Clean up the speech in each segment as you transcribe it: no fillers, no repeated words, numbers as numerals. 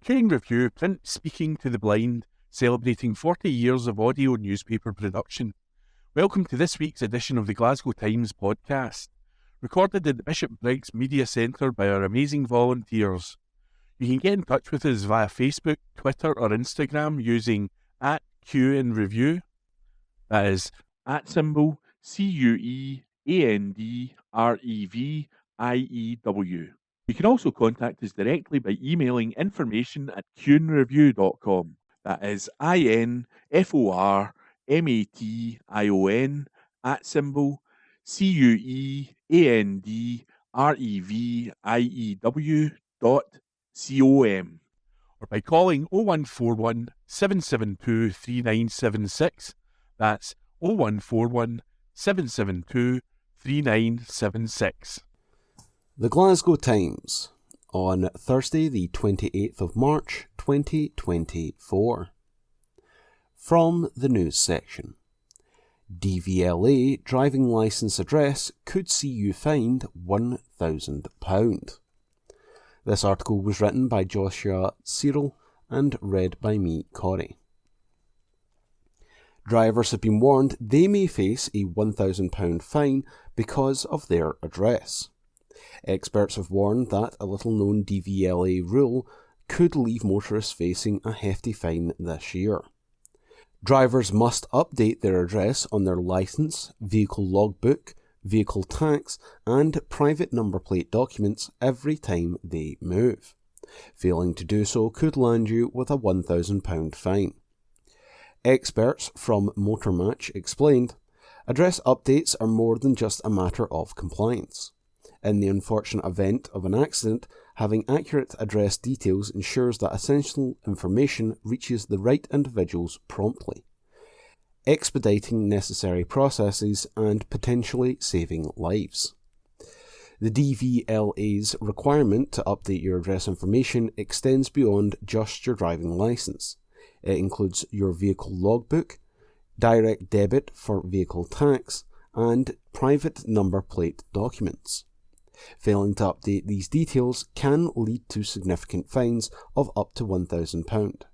King Review Print Speaking to the Blind, celebrating 40 years of audio newspaper production. Welcome to this week's edition of the Glasgow Times podcast, recorded at the Bishop Briggs Media Centre by our amazing volunteers. You can get in touch with us via Facebook, Twitter or Instagram using @QNReview. That is @CUEANDREVIEW. You can also contact us directly by emailing information@QNreview.com. That is INFORMATION or by calling 0141 772 3976. That's 0141 772 3976. The Glasgow Times on Thursday the 28th of March 2024. From the news section. DVLA driving licence address could see you fined £1,000. This article was written by Joshua Cyril and read by me, Corey. Drivers have been warned they may face a £1,000 fine because of their address. Experts have warned that a little-known DVLA rule could leave motorists facing a hefty fine this year. Drivers must update their address on their licence, vehicle logbook, vehicle tax and private number plate documents every time they move. Failing to do so could land you with a £1,000 fine. Experts from Motormatch explained, address updates are more than just a matter of compliance. In the unfortunate event of an accident, having accurate address details ensures that essential information reaches the right individuals promptly, expediting necessary processes and potentially saving lives. The DVLA's requirement to update your address information extends beyond just your driving licence. It includes your vehicle logbook, direct debit for vehicle tax, and private number plate documents. Failing to update these details can lead to significant fines of up to £1,000,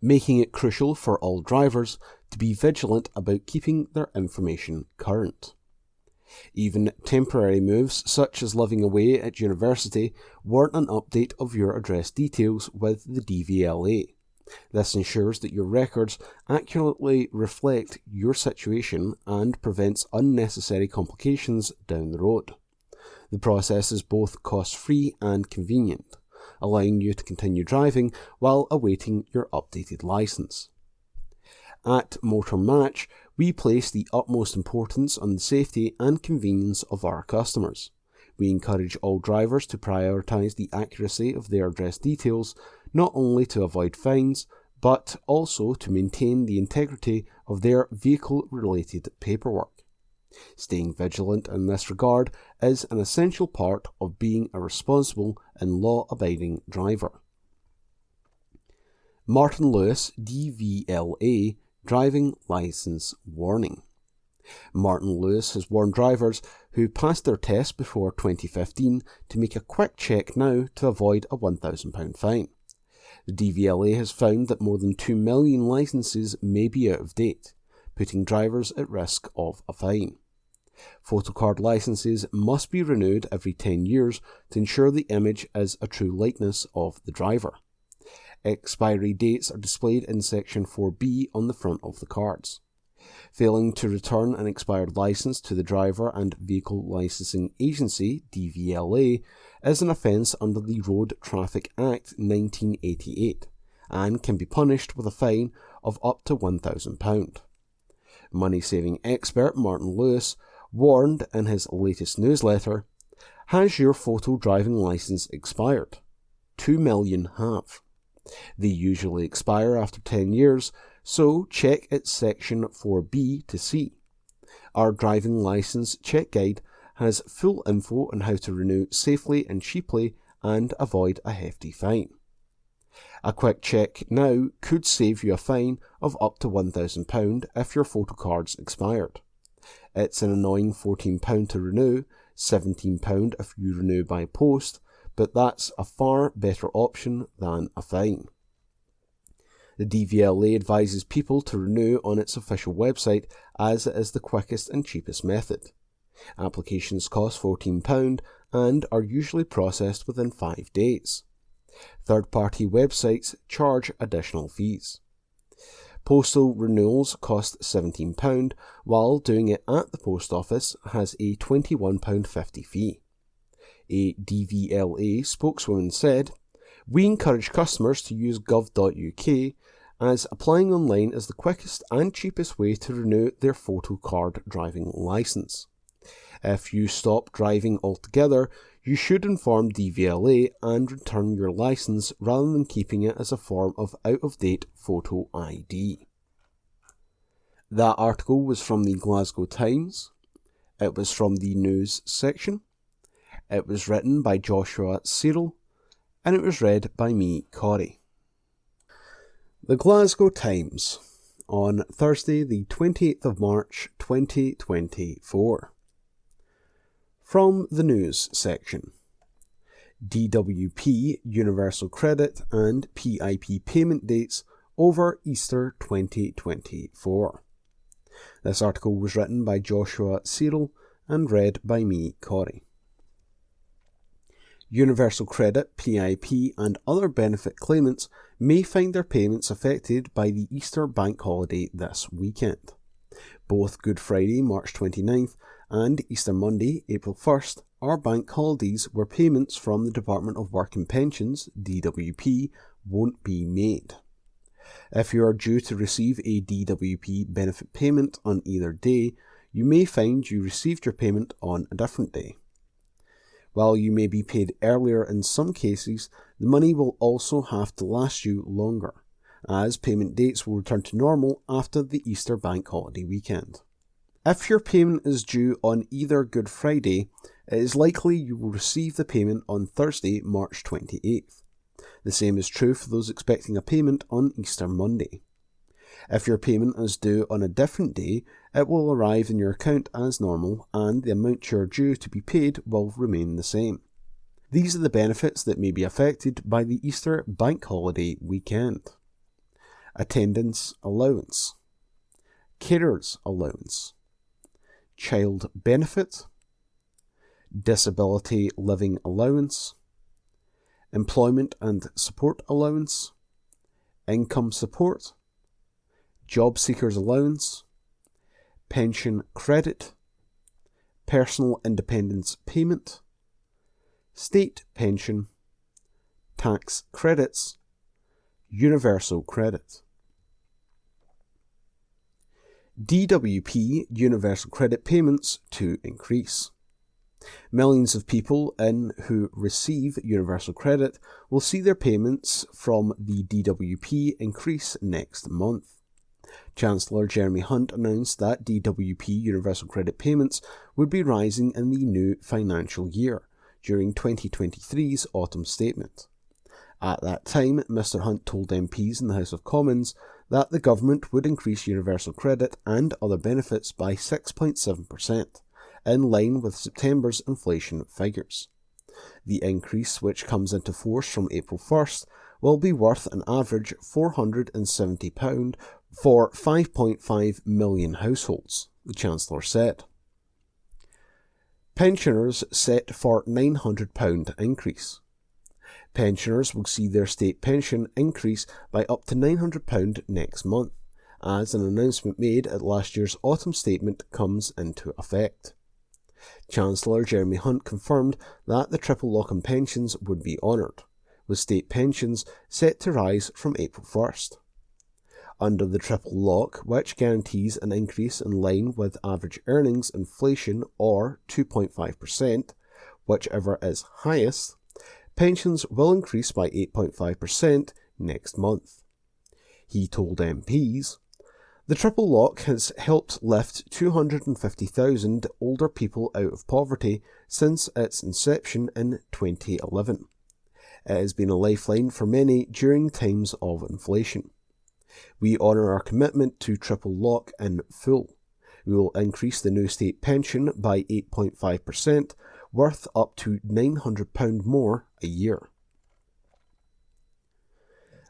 making it crucial for all drivers to be vigilant about keeping their information current. Even temporary moves, such as living away at university, warrant an update of your address details with the DVLA. This ensures that your records accurately reflect your situation and prevents unnecessary complications down the road. The process is both cost-free and convenient, allowing you to continue driving while awaiting your updated licence. At Motormatch, we place the utmost importance on the safety and convenience of our customers. We encourage all drivers to prioritise the accuracy of their address details, not only to avoid fines, but also to maintain the integrity of their vehicle-related paperwork. Staying vigilant in this regard is an essential part of being a responsible and law-abiding driver. Martin Lewis, DVLA, driving licence warning. Martin Lewis has warned drivers who passed their test before 2015 to make a quick check now to avoid a £1,000 fine. The DVLA has found that more than 2 million licences may be out of date, putting drivers at risk of a fine. Photocard licences must be renewed every 10 years to ensure the image is a true likeness of the driver. Expiry dates are displayed in Section 4B on the front of the cards. Failing to return an expired licence to the Driver and Vehicle Licensing Agency (DVLA) is an offence under the Road Traffic Act 1988 and can be punished with a fine of up to £1,000. Money-saving expert Martin Lewis warned in his latest newsletter, "Has your photo driving licence expired? 2 million have. They usually expire after 10 years, so check its Section 4B to see. Our driving licence check guide has full info on how to renew safely and cheaply and avoid a hefty fine. A quick check now could save you a fine of up to £1,000 if your photocard's expired. It's an annoying £14 to renew, £17 if you renew by post, but that's a far better option than a fine. The DVLA advises people to renew on its official website as it is the quickest and cheapest method. Applications cost £14 and are usually processed within 5 days. Third-party websites charge additional fees. Postal renewals cost £17, while doing it at the post office has a £21.50 fee. A DVLA spokeswoman said, "We encourage customers to use gov.uk as applying online is the quickest and cheapest way to renew their photo card driving licence. If you stop driving altogether, you should inform DVLA and return your licence rather than keeping it as a form of out-of-date photo ID." That article was from the Glasgow Times. It was from the news section. It was written by Joshua Cyril, and it was read by me, Corey. The Glasgow Times, on Thursday the 28th of March 2024. From the news section. DWP Universal Credit and PIP payment dates over Easter 2024. This article was written by Joshua Cyril and read by me, Corey. Universal Credit, PIP and other benefit claimants may find their payments affected by the Easter bank holiday this weekend. Both Good Friday, March 29th and Easter Monday, April 1st are bank holidays where payments from the Department of Work and Pensions, DWP, won't be made. If you are due to receive a DWP benefit payment on either day, you may find you received your payment on a different day. While you may be paid earlier in some cases, the money will also have to last you longer, as payment dates will return to normal after the Easter bank holiday weekend. If your payment is due on either Good Friday, it is likely you will receive the payment on Thursday, March 28th. The same is true for those expecting a payment on Easter Monday. If your payment is due on a different day, it will arrive in your account as normal and the amount you are due to be paid will remain the same. These are the benefits that may be affected by the Easter bank holiday weekend. Attendance allowance, carers allowance, child benefit, disability living allowance, employment and support allowance, income support, job seekers allowance, pension credit, personal independence payment, state pension, tax credits, universal credit. DWP universal credit payments to increase. Millions of people who receive universal credit will see their payments from the DWP increase next month. Chancellor Jeremy Hunt announced that DWP universal credit payments would be rising in the new financial year during 2023's autumn statement. At that time, Mr Hunt told MPs in the House of Commons that the government would increase universal credit and other benefits by 6.7%, in line with September's inflation figures. The increase, which comes into force from April 1st, will be worth an average £470 for 5.5 million households, the Chancellor said. Pensioners set for £900 increase. Pensioners will see their state pension increase by up to £900 next month, as an announcement made at last year's autumn statement comes into effect. Chancellor Jeremy Hunt confirmed that the triple lock on pensions would be honoured, with state pensions set to rise from April 1st. Under the triple lock, which guarantees an increase in line with average earnings inflation or 2.5%, whichever is highest, pensions will increase by 8.5% next month. He told MPs, "The triple lock has helped lift 250,000 older people out of poverty since its inception in 2011. It has been a lifeline for many during times of inflation. We honour our commitment to triple lock in full. We will increase the new state pension by 8.5%, worth up to £900 more a year.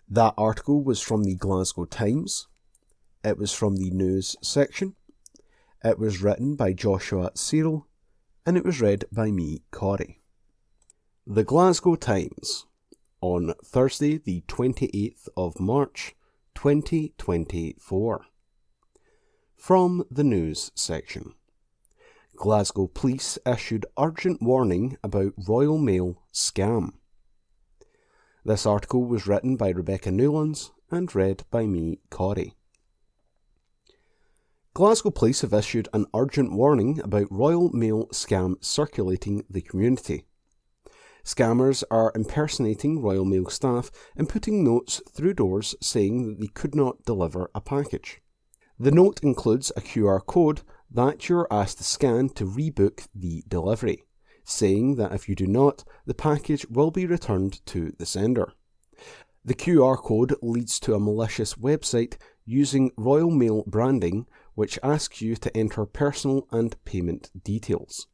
That article was from the Glasgow Times. It was from the news section. It was written by Joshua Cyril, and it was read by me, Corey. The Glasgow Times, on Thursday the 28th of March 2024. From the news section. Glasgow Police issued urgent warning about Royal Mail scam. This article was written by Rebecca Newlands and read by me, Corey. Glasgow Police have issued an urgent warning about Royal Mail scam circulating the community. Scammers are impersonating Royal Mail staff and putting notes through doors saying that they could not deliver a package. The note includes a QR code that you're asked to scan to rebook the delivery, saying that if you do not, the package will be returned to the sender. The QR code leads to a malicious website using Royal Mail branding, which asks you to enter personal and payment details.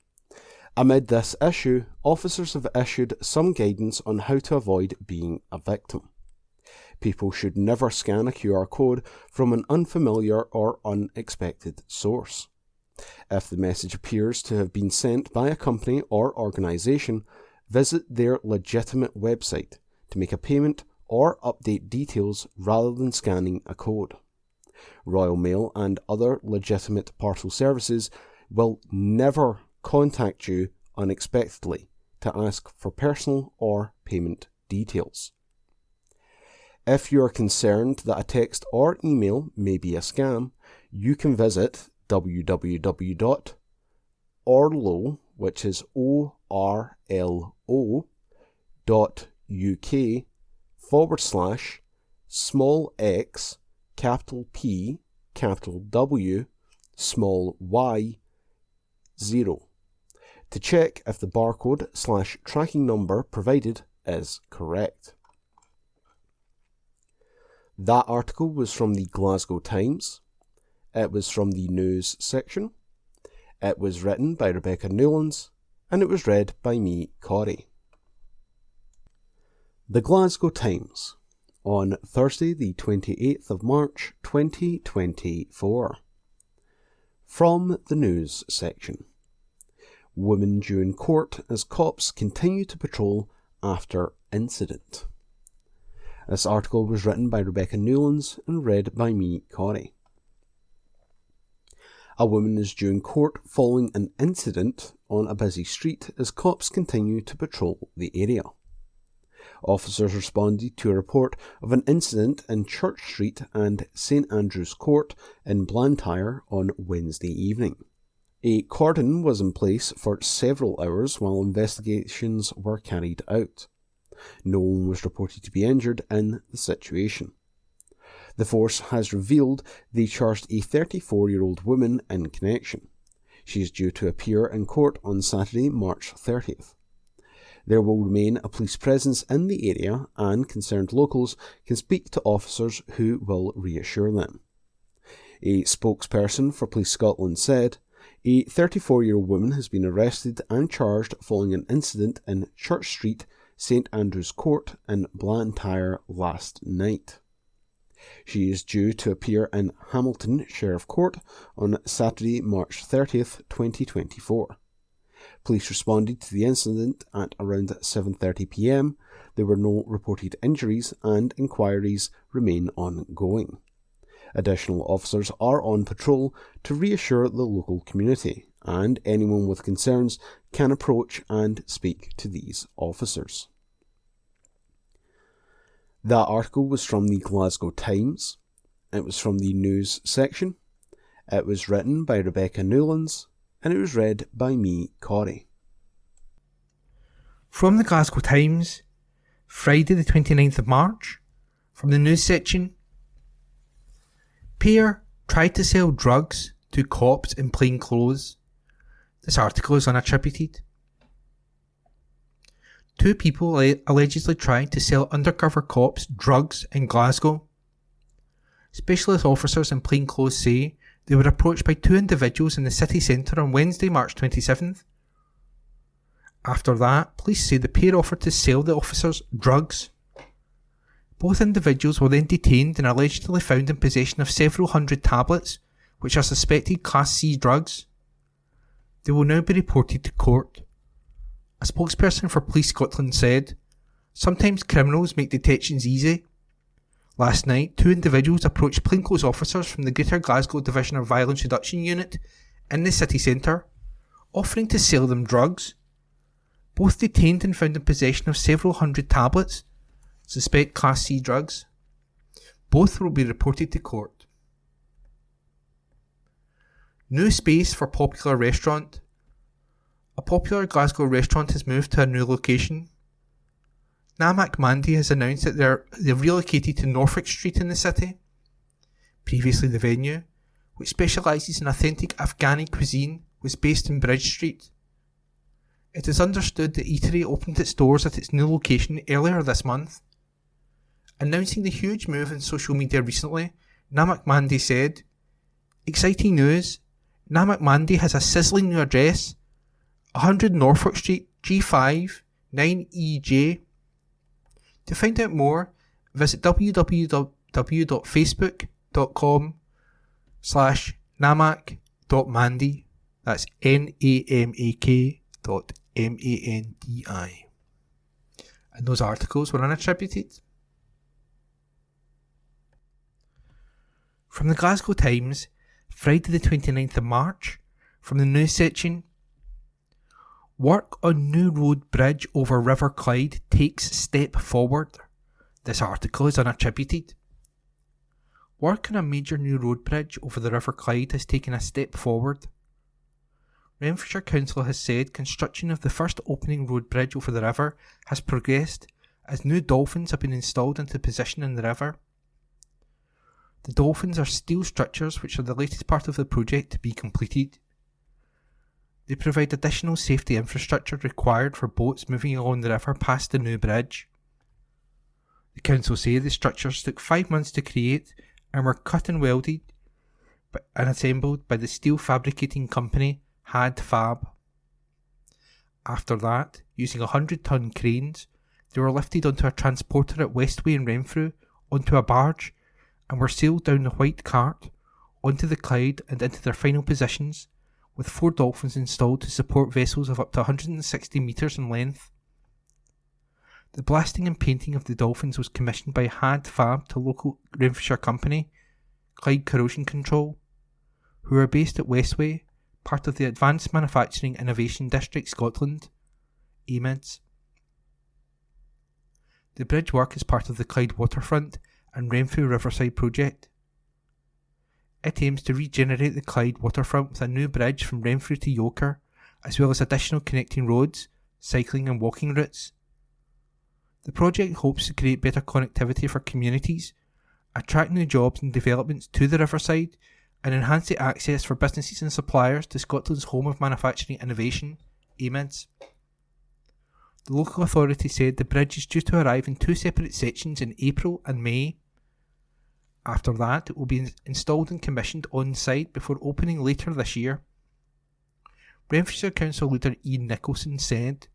Amid this issue, officers have issued some guidance on how to avoid being a victim. People should never scan a QR code from an unfamiliar or unexpected source. If the message appears to have been sent by a company or organisation, visit their legitimate website to make a payment or update details rather than scanning a code. Royal Mail and other legitimate parcel services will never contact you unexpectedly to ask for personal or payment details. If you are concerned that a text or email may be a scam, you can visit www.orlo, which is orlo.uk/small x, capital P, capital W, small y, 0, to check if the barcode/tracking number provided is correct. That article was from the Glasgow Times. It was from the news section. It was written by Rebecca Newlands, and it was read by me, Corey. The Glasgow Times, on Thursday the 28th of March 2024. From the news section. Woman due in court as cops continue to patrol after incident. This article was written by Rebecca Newlands and read by me, Corey. A woman is due in court following an incident on a busy street as cops continue to patrol the area. Officers responded to a report of an incident in Church Street and St Andrew's Court in Blantyre on Wednesday evening. A cordon was in place for several hours while investigations were carried out. No one was reported to be injured in the situation. The force has revealed they charged a 34-year-old woman in connection. She is due to appear in court on Saturday, March 30th. There will remain a police presence in the area, and concerned locals can speak to officers who will reassure them. A spokesperson for Police Scotland said, "A 34-year-old woman has been arrested and charged following an incident in Church Street, St Andrew's Court in Blantyre last night. She is due to appear in Hamilton Sheriff Court on Saturday, March 30th, 2024. Police responded to the incident at around 7:30 p.m. There were no reported injuries and inquiries remain ongoing. Additional officers are on patrol to reassure the local community, and anyone with concerns can approach and speak to these officers." That article was from the Glasgow Times. It was from the news section. It was written by Rebecca Newlands, and it was read by me, Corey. From the Glasgow Times, Friday the 29th of March, from the news section. Pair tried to sell drugs to cops in plain clothes. This article is unattributed. Two people allegedly tried to sell undercover cops drugs in Glasgow. Specialist officers in plain clothes say they were approached by two individuals in the city centre on Wednesday, March 27th. After that, police say the pair offered to sell the officers drugs. Both individuals were then detained and allegedly found in possession of several hundred tablets, which are suspected Class C drugs. They will now be reported to court. A spokesperson for Police Scotland said, "Sometimes criminals make detections easy. Last night, 2 individuals approached plainclothes officers from the Greater Glasgow Division of Violence Reduction Unit in the city centre, offering to sell them drugs. Both detained and found in possession of several hundred tablets, suspect Class C drugs. Both will be reported to court." New space for popular restaurant. A popular Glasgow restaurant has moved to a new location. Namak Mandi has announced that they've relocated to Norfolk Street in the city. Previously the venue, which specialises in authentic Afghani cuisine, was based in Bridge Street. It is understood the eatery opened its doors at its new location earlier this month. Announcing the huge move on social media recently, Namak Mandi said, "Exciting news, Namak Mandi has a sizzling new address, 100 Norfolk Street, G5, 9EJ. To find out more, visit www.facebook.com/namak.mandi. That's NAMAK.MANDI. And those articles were unattributed. From the Glasgow Times, Friday the 29th of March, from the news section. Work on new road bridge over River Clyde takes step forward. This article is unattributed. Work on a major new road bridge over the River Clyde has taken a step forward. Renfrewshire Council has said construction of the first opening road bridge over the river has progressed as new dolphins have been installed into position in the river. The dolphins are steel structures which are the latest part of the project to be completed. They provide additional safety infrastructure required for boats moving along the river past the new bridge. The council say the structures took 5 months to create and were cut and welded and assembled by the steel fabricating company Had Fab. After that, using 100-ton cranes, they were lifted onto a transporter at Westway in Renfrew, onto a barge, and were sailed down the White Cart, onto the Clyde and into their final positions, with 4 dolphins installed to support vessels of up to 160 metres in length. The blasting and painting of the dolphins was commissioned by Had Fab to local Renfrewshire company, Clyde Corrosion Control, who are based at Westway, part of the Advanced Manufacturing Innovation District Scotland, AMIDS. The bridge work is part of the Clyde Waterfront and Renfrew Riverside project. It aims to regenerate the Clyde waterfront with a new bridge from Renfrew to Yoker, as well as additional connecting roads, cycling and walking routes. The project hopes to create better connectivity for communities, attract new jobs and developments to the riverside, and enhance the access for businesses and suppliers to Scotland's home of manufacturing innovation, AMIDS. The local authority said the bridge is due to arrive in 2 separate sections in April and May. After that, it will be installed and commissioned on site before opening later this year. Renfrewshire Council leader Ian Nicholson said,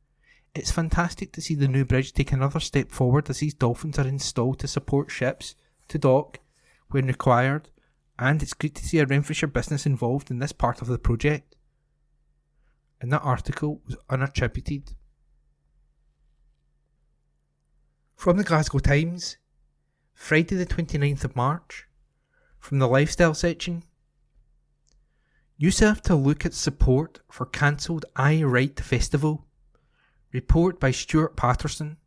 "It's fantastic to see the new bridge take another step forward as these dolphins are installed to support ships to dock when required, and it's great to see a Renfrewshire business involved in this part of the project." And that article was unattributed. From the Glasgow Times, Friday the 29th of March, from the lifestyle section. Yousaf to look at support for cancelled I Write Festival. Report by Stuart Patterson.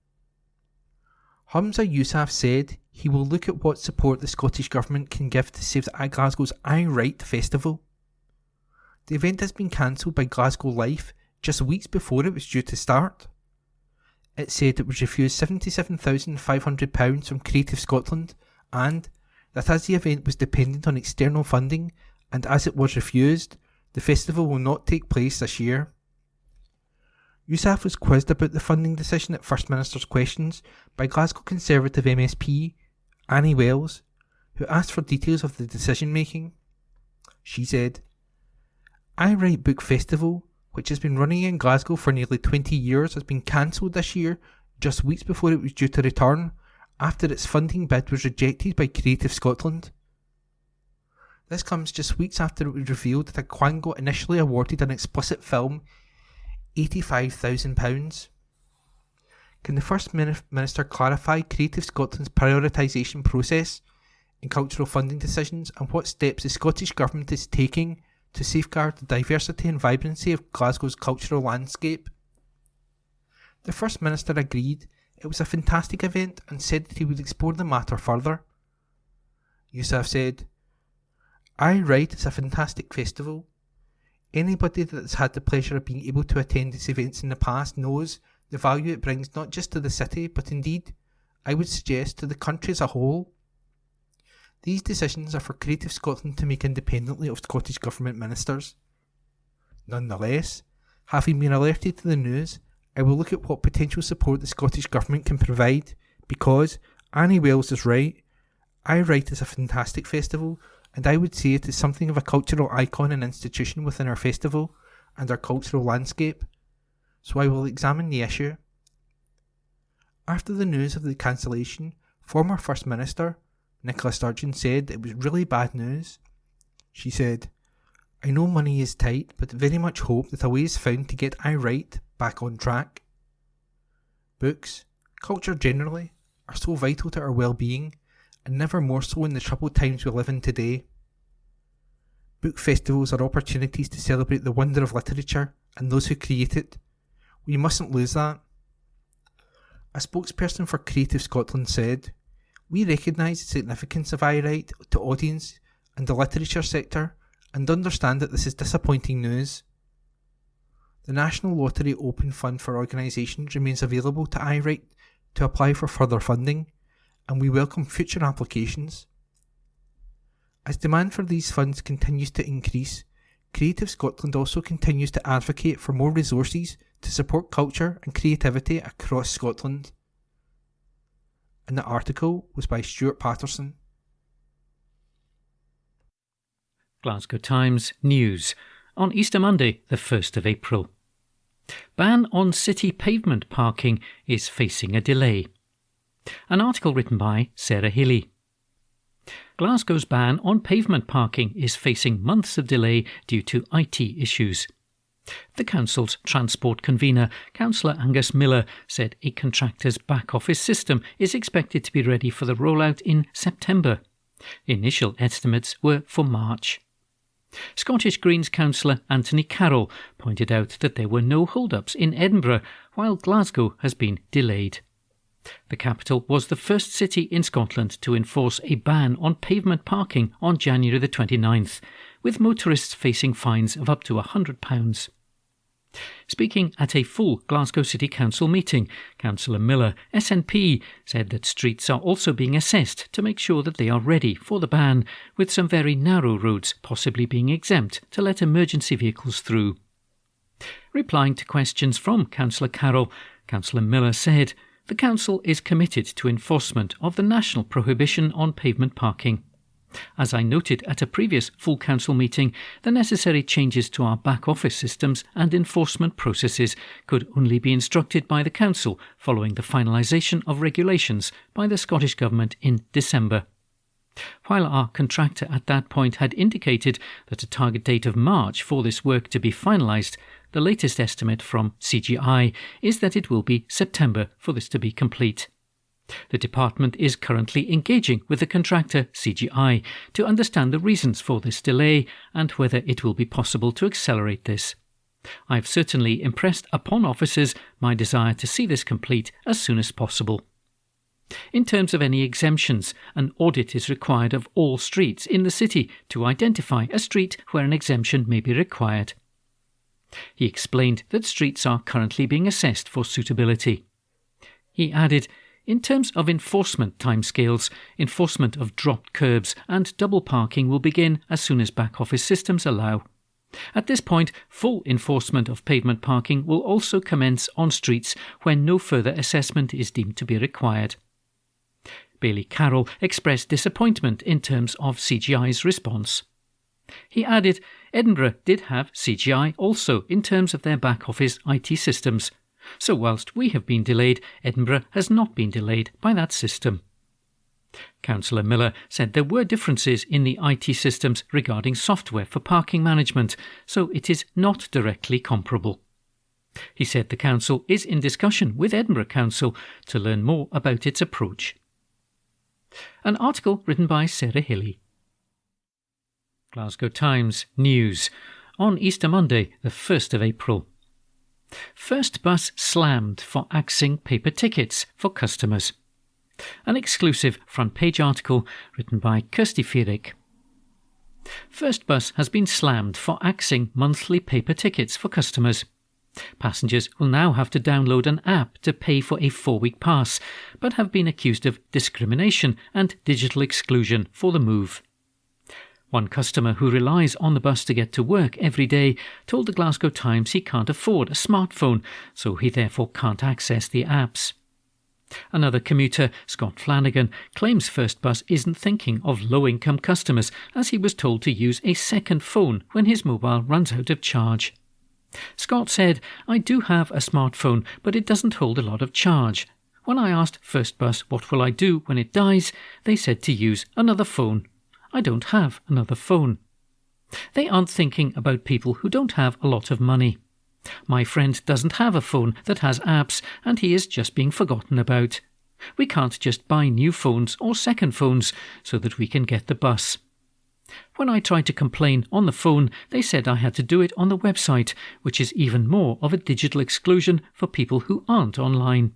Humza Yousaf said he will look at what support the Scottish Government can give to save Glasgow's I Write Festival. The event has been cancelled by Glasgow Life just weeks before it was due to start. It said it was refused £77,500 from Creative Scotland and that as the event was dependent on external funding and as it was refused, the festival will not take place this year. Yousaf was quizzed about the funding decision at First Minister's Questions by Glasgow Conservative MSP Annie Wells, who asked for details of the decision making. She said, "I Write Book Festival which has been running in Glasgow for nearly 20 years, has been cancelled this year, just weeks before it was due to return, after its funding bid was rejected by Creative Scotland. This comes just weeks after it was revealed that Aquango initially awarded an explicit film £85,000. Can the First Minister clarify Creative Scotland's prioritisation process in cultural funding decisions and what steps the Scottish Government is taking to safeguard the diversity and vibrancy of Glasgow's cultural landscape? The First Minister agreed it was a fantastic event and said that he would explore the matter further. Yousaf said, "I write it's a fantastic festival. Anybody that has had the pleasure of being able to attend these events in the past knows the value it brings not just to the city, but indeed, I would suggest, to the country as a whole. These decisions are for Creative Scotland to make independently of Scottish Government ministers. Nonetheless, having been alerted to the news, I will look at what potential support the Scottish Government can provide, because, Annie Wells is right, I write is a fantastic festival, and I would say it is something of a cultural icon and institution within our festival and our cultural landscape, so I will examine the issue." After the news of the cancellation, former First Minister Nicola Sturgeon said it was really bad news. She said, "I know money is tight, but very much hope that a way is found to get I Write back on track. Books, culture generally, are so vital to our well-being, and never more so in the troubled times we live in today. Book festivals are opportunities to celebrate the wonder of literature and those who create it. We mustn't lose that." A spokesperson for Creative Scotland said, "We recognise the significance of I Write to audience and the literature sector and understand that this is disappointing news. The National Lottery Open Fund for organisations remains available to I Write to apply for further funding, and we welcome future applications. As demand for these funds continues to increase, Creative Scotland also continues to advocate for more resources to support culture and creativity across Scotland." And the article was by Stuart Patterson. Glasgow Times News on Easter Monday, the 1st of April. Ban on city pavement parking is facing a delay. An article written by Sarah Healy. Glasgow's ban on pavement parking is facing months of delay due to IT issues. The council's transport convener, Councillor Angus Miller, said a contractor's back office system is expected to be ready for the rollout in September. Initial estimates were for March. Scottish Greens councillor Anthony Carroll pointed out that there were no hold-ups in Edinburgh, while Glasgow has been delayed. The capital was the first city in Scotland to enforce a ban on pavement parking on January the 29th, with motorists facing fines of up to £100. Speaking at a full Glasgow City Council meeting, Councillor Miller, SNP, said that streets are also being assessed to make sure that they are ready for the ban, with some very narrow roads possibly being exempt to let emergency vehicles through. Replying to questions from Councillor Carroll, Councillor Miller said, "The Council is committed to enforcement of the national prohibition on pavement parking. As I noted at a previous full council meeting, the necessary changes to our back office systems and enforcement processes could only be instructed by the Council following the finalisation of regulations by the Scottish Government in December. While our contractor at that point had indicated that a target date of March for this work to be finalised, the latest estimate from CGI is that it will be September for this to be complete. The department is currently engaging with the contractor, CGI, to understand the reasons for this delay and whether it will be possible to accelerate this. I've certainly impressed upon officers my desire to see this complete as soon as possible. In terms of any exemptions, an audit is required of all streets in the city to identify a street where an exemption may be required." He explained that streets are currently being assessed for suitability. He added, "In terms of enforcement timescales, enforcement of dropped curbs and double parking will begin as soon as back office systems allow. At this point, full enforcement of pavement parking will also commence on streets when no further assessment is deemed to be required." Bailey Carroll expressed disappointment in terms of CGI's response. He added Edinburgh did have CGI also in terms of their back office IT systems. So whilst we have been delayed, Edinburgh has not been delayed by that system. Councillor Miller said there were differences in the IT systems regarding software for parking management, so it is not directly comparable. He said the council is in discussion with Edinburgh Council to learn more about its approach. An article written by Sarah Hilly. Glasgow Times News on Easter Monday, the 1st of April. First bus slammed for axing paper tickets for customers. An exclusive front page article written by Kirsty Fierig. First bus has been slammed for axing monthly paper tickets for customers. Passengers will now have to download an app to pay for a 4-week pass, but have been accused of discrimination and digital exclusion for the move. One customer who relies on the bus to get to work every day told the Glasgow Times he can't afford a smartphone, so he therefore can't access the apps. Another commuter, Scott Flanagan, claims First Bus isn't thinking of low-income customers, as he was told to use a second phone when his mobile runs out of charge. Scott said, "I do have a smartphone, but it doesn't hold a lot of charge. When I asked First Bus what will I do when it dies, they said to use another phone. I don't have another phone." They aren't thinking about people who don't have a lot of money. My friend doesn't have a phone that has apps, and he is just being forgotten about. We can't just buy new phones or second phones so that we can get the bus. When I tried to complain on the phone, they said I had to do it on the website, which is even more of a digital exclusion for people who aren't online.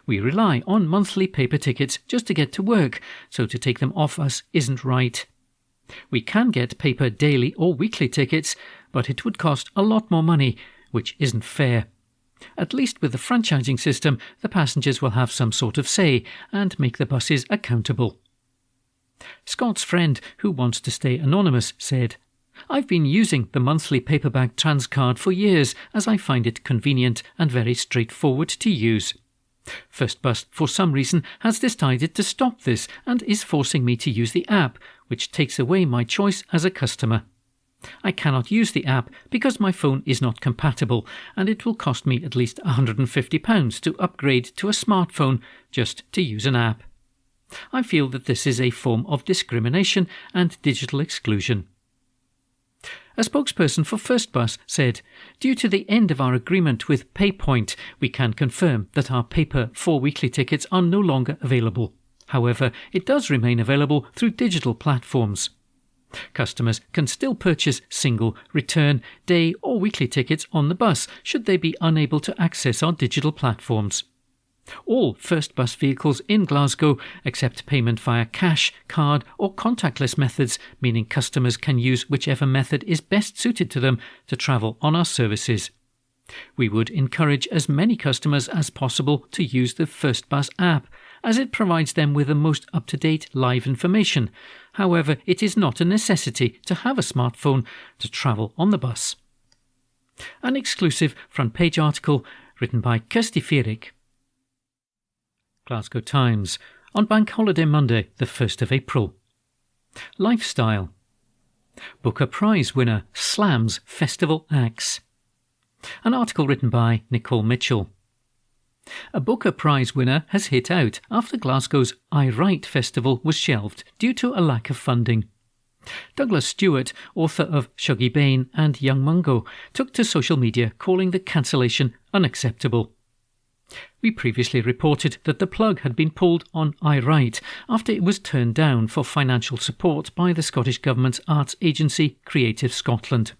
We rely on monthly paper tickets just to get to work, so to take them off us isn't right. We can get paper daily or weekly tickets, but it would cost a lot more money, which isn't fair. At least with the franchising system, the passengers will have some sort of say and make the buses accountable. Scott's friend, who wants to stay anonymous, said, "I've been using the monthly paperback Transcard for years as I find it convenient and very straightforward to use. First Bus, for some reason, has decided to stop this and is forcing me to use the app, which takes away my choice as a customer. I cannot use the app because my phone is not compatible, and it will cost me at least £150 to upgrade to a smartphone just to use an app. I feel that this is a form of discrimination and digital exclusion." A spokesperson for First Bus said, "Due to the end of our agreement with PayPoint, we can confirm that our paper 4-weekly tickets are no longer available. However, it does remain available through digital platforms. Customers can still purchase single, return, day or weekly tickets on the bus should they be unable to access our digital platforms. All First Bus vehicles in Glasgow accept payment via cash, card or contactless methods, meaning customers can use whichever method is best suited to them to travel on our services. We would encourage as many customers as possible to use the First Bus app, as it provides them with the most up-to-date live information. However, it is not a necessity to have a smartphone to travel on the bus." An exclusive front-page article written by Kirsty Fierig. Glasgow Times on Bank Holiday Monday, the 1st of April. Lifestyle. Booker Prize winner slams festival acts. An article written by Nicole Mitchell. A Booker Prize winner has hit out after Glasgow's I Write festival was shelved due to a lack of funding. Douglas Stewart, author of Shuggy Bain and Young Mungo, took to social media calling the cancellation unacceptable. We previously reported that the plug had been pulled on I Write after it was turned down for financial support by the Scottish Government's arts agency Creative Scotland.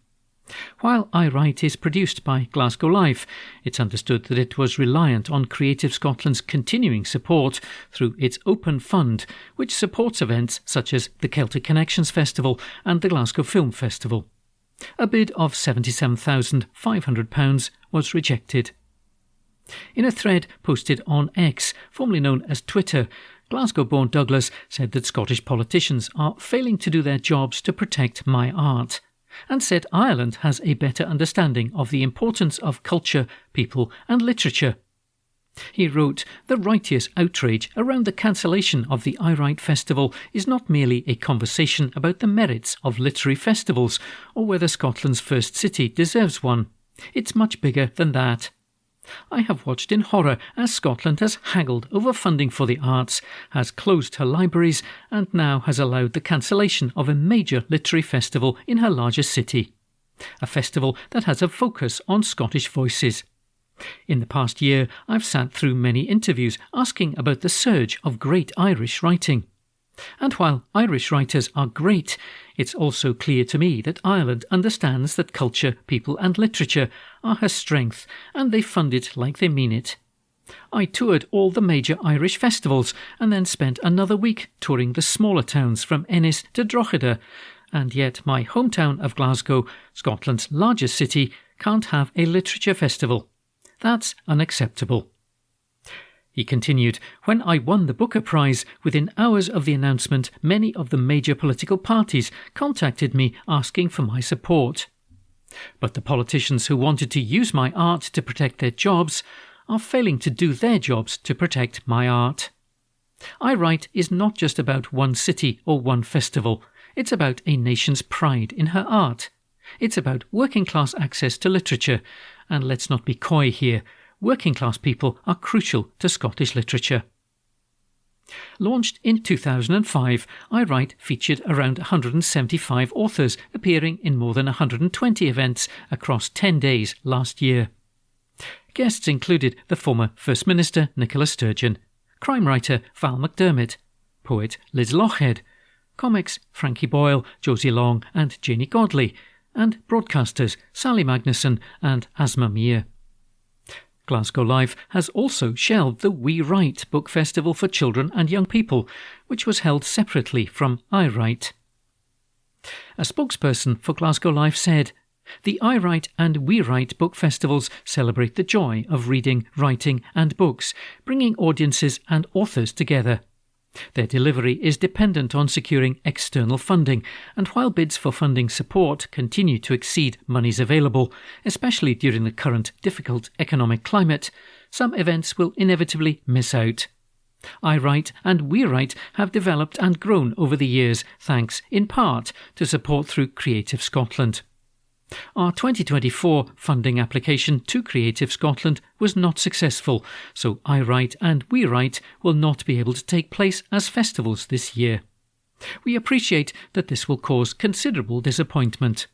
While I Write is produced by Glasgow Life, it's understood that it was reliant on Creative Scotland's continuing support through its Open Fund, which supports events such as the Celtic Connections Festival and the Glasgow Film Festival. A bid of £77,500 was rejected. In a thread posted on X, formerly known as Twitter, Glasgow-born Douglas said that Scottish politicians are failing to do their jobs to protect my art, and said Ireland has a better understanding of the importance of culture, people and literature. He wrote, "The righteous outrage around the cancellation of the I Write Festival is not merely a conversation about the merits of literary festivals or whether Scotland's first city deserves one. It's much bigger than that. I have watched in horror as Scotland has haggled over funding for the arts, has closed her libraries, and now has allowed the cancellation of a major literary festival in her largest city. A festival that has a focus on Scottish voices. In the past year, I've sat through many interviews asking about the surge of great Irish writing. And while Irish writers are great, it's also clear to me that Ireland understands that culture, people and literature are her strength, and they fund it like they mean it. I toured all the major Irish festivals and then spent another week touring the smaller towns from Ennis to Drogheda, and yet my hometown of Glasgow, Scotland's largest city, can't have a literature festival. That's unacceptable." He continued, "When I won the Booker Prize, within hours of the announcement, many of the major political parties contacted me asking for my support. But the politicians who wanted to use my art to protect their jobs are failing to do their jobs to protect my art. I Write is not just about one city or one festival. It's about a nation's pride in her art. It's about working class access to literature. And let's not be coy here, working class people are crucial to Scottish literature." Launched in 2005, I Write featured around 175 authors appearing in more than 120 events across 10 days last year. Guests included the former First Minister Nicola Sturgeon, crime writer Val McDermott, poet Liz Lochhead, comics Frankie Boyle, Josie Long and Janie Godley, and broadcasters Sally Magnuson and Asma Mir. Glasgow Live has also shelved the We Write Book Festival for Children and Young People, which was held separately from I Write. A spokesperson for Glasgow Live said, "The I Write and We Write book festivals celebrate the joy of reading, writing and books, bringing audiences and authors together. Their delivery is dependent on securing external funding, and while bids for funding support continue to exceed monies available, especially during the current difficult economic climate, some events will inevitably miss out. I Write and We Write have developed and grown over the years, thanks in part to support through Creative Scotland. Our 2024 funding application to Creative Scotland was not successful, so I Write and We Write will not be able to take place as festivals this year. We appreciate that this will cause considerable disappointment.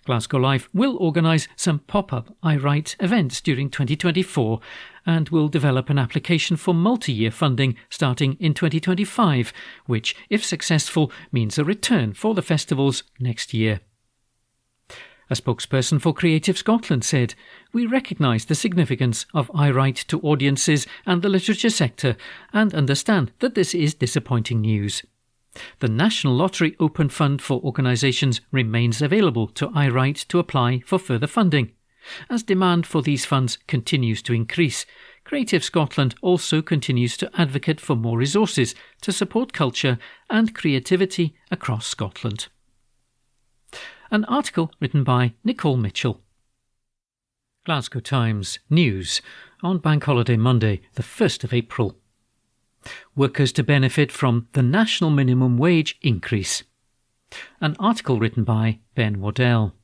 Glasgow Live will organise some pop-up I Write events during 2024 and will develop an application for multi-year funding starting in 2025, which, if successful, means a return for the festivals next year. A spokesperson for Creative Scotland said, "We recognise the significance of I Write to audiences and the literature sector and understand that this is disappointing news. The National Lottery Open Fund for Organisations remains available to I Write to apply for further funding. As demand for these funds continues to increase, Creative Scotland also continues to advocate for more resources to support culture and creativity across Scotland." An article written by Nicole Mitchell. Glasgow Times News on Bank Holiday Monday, the 1st of April. Workers to benefit from the national minimum wage increase. An article written by Ben Waddell.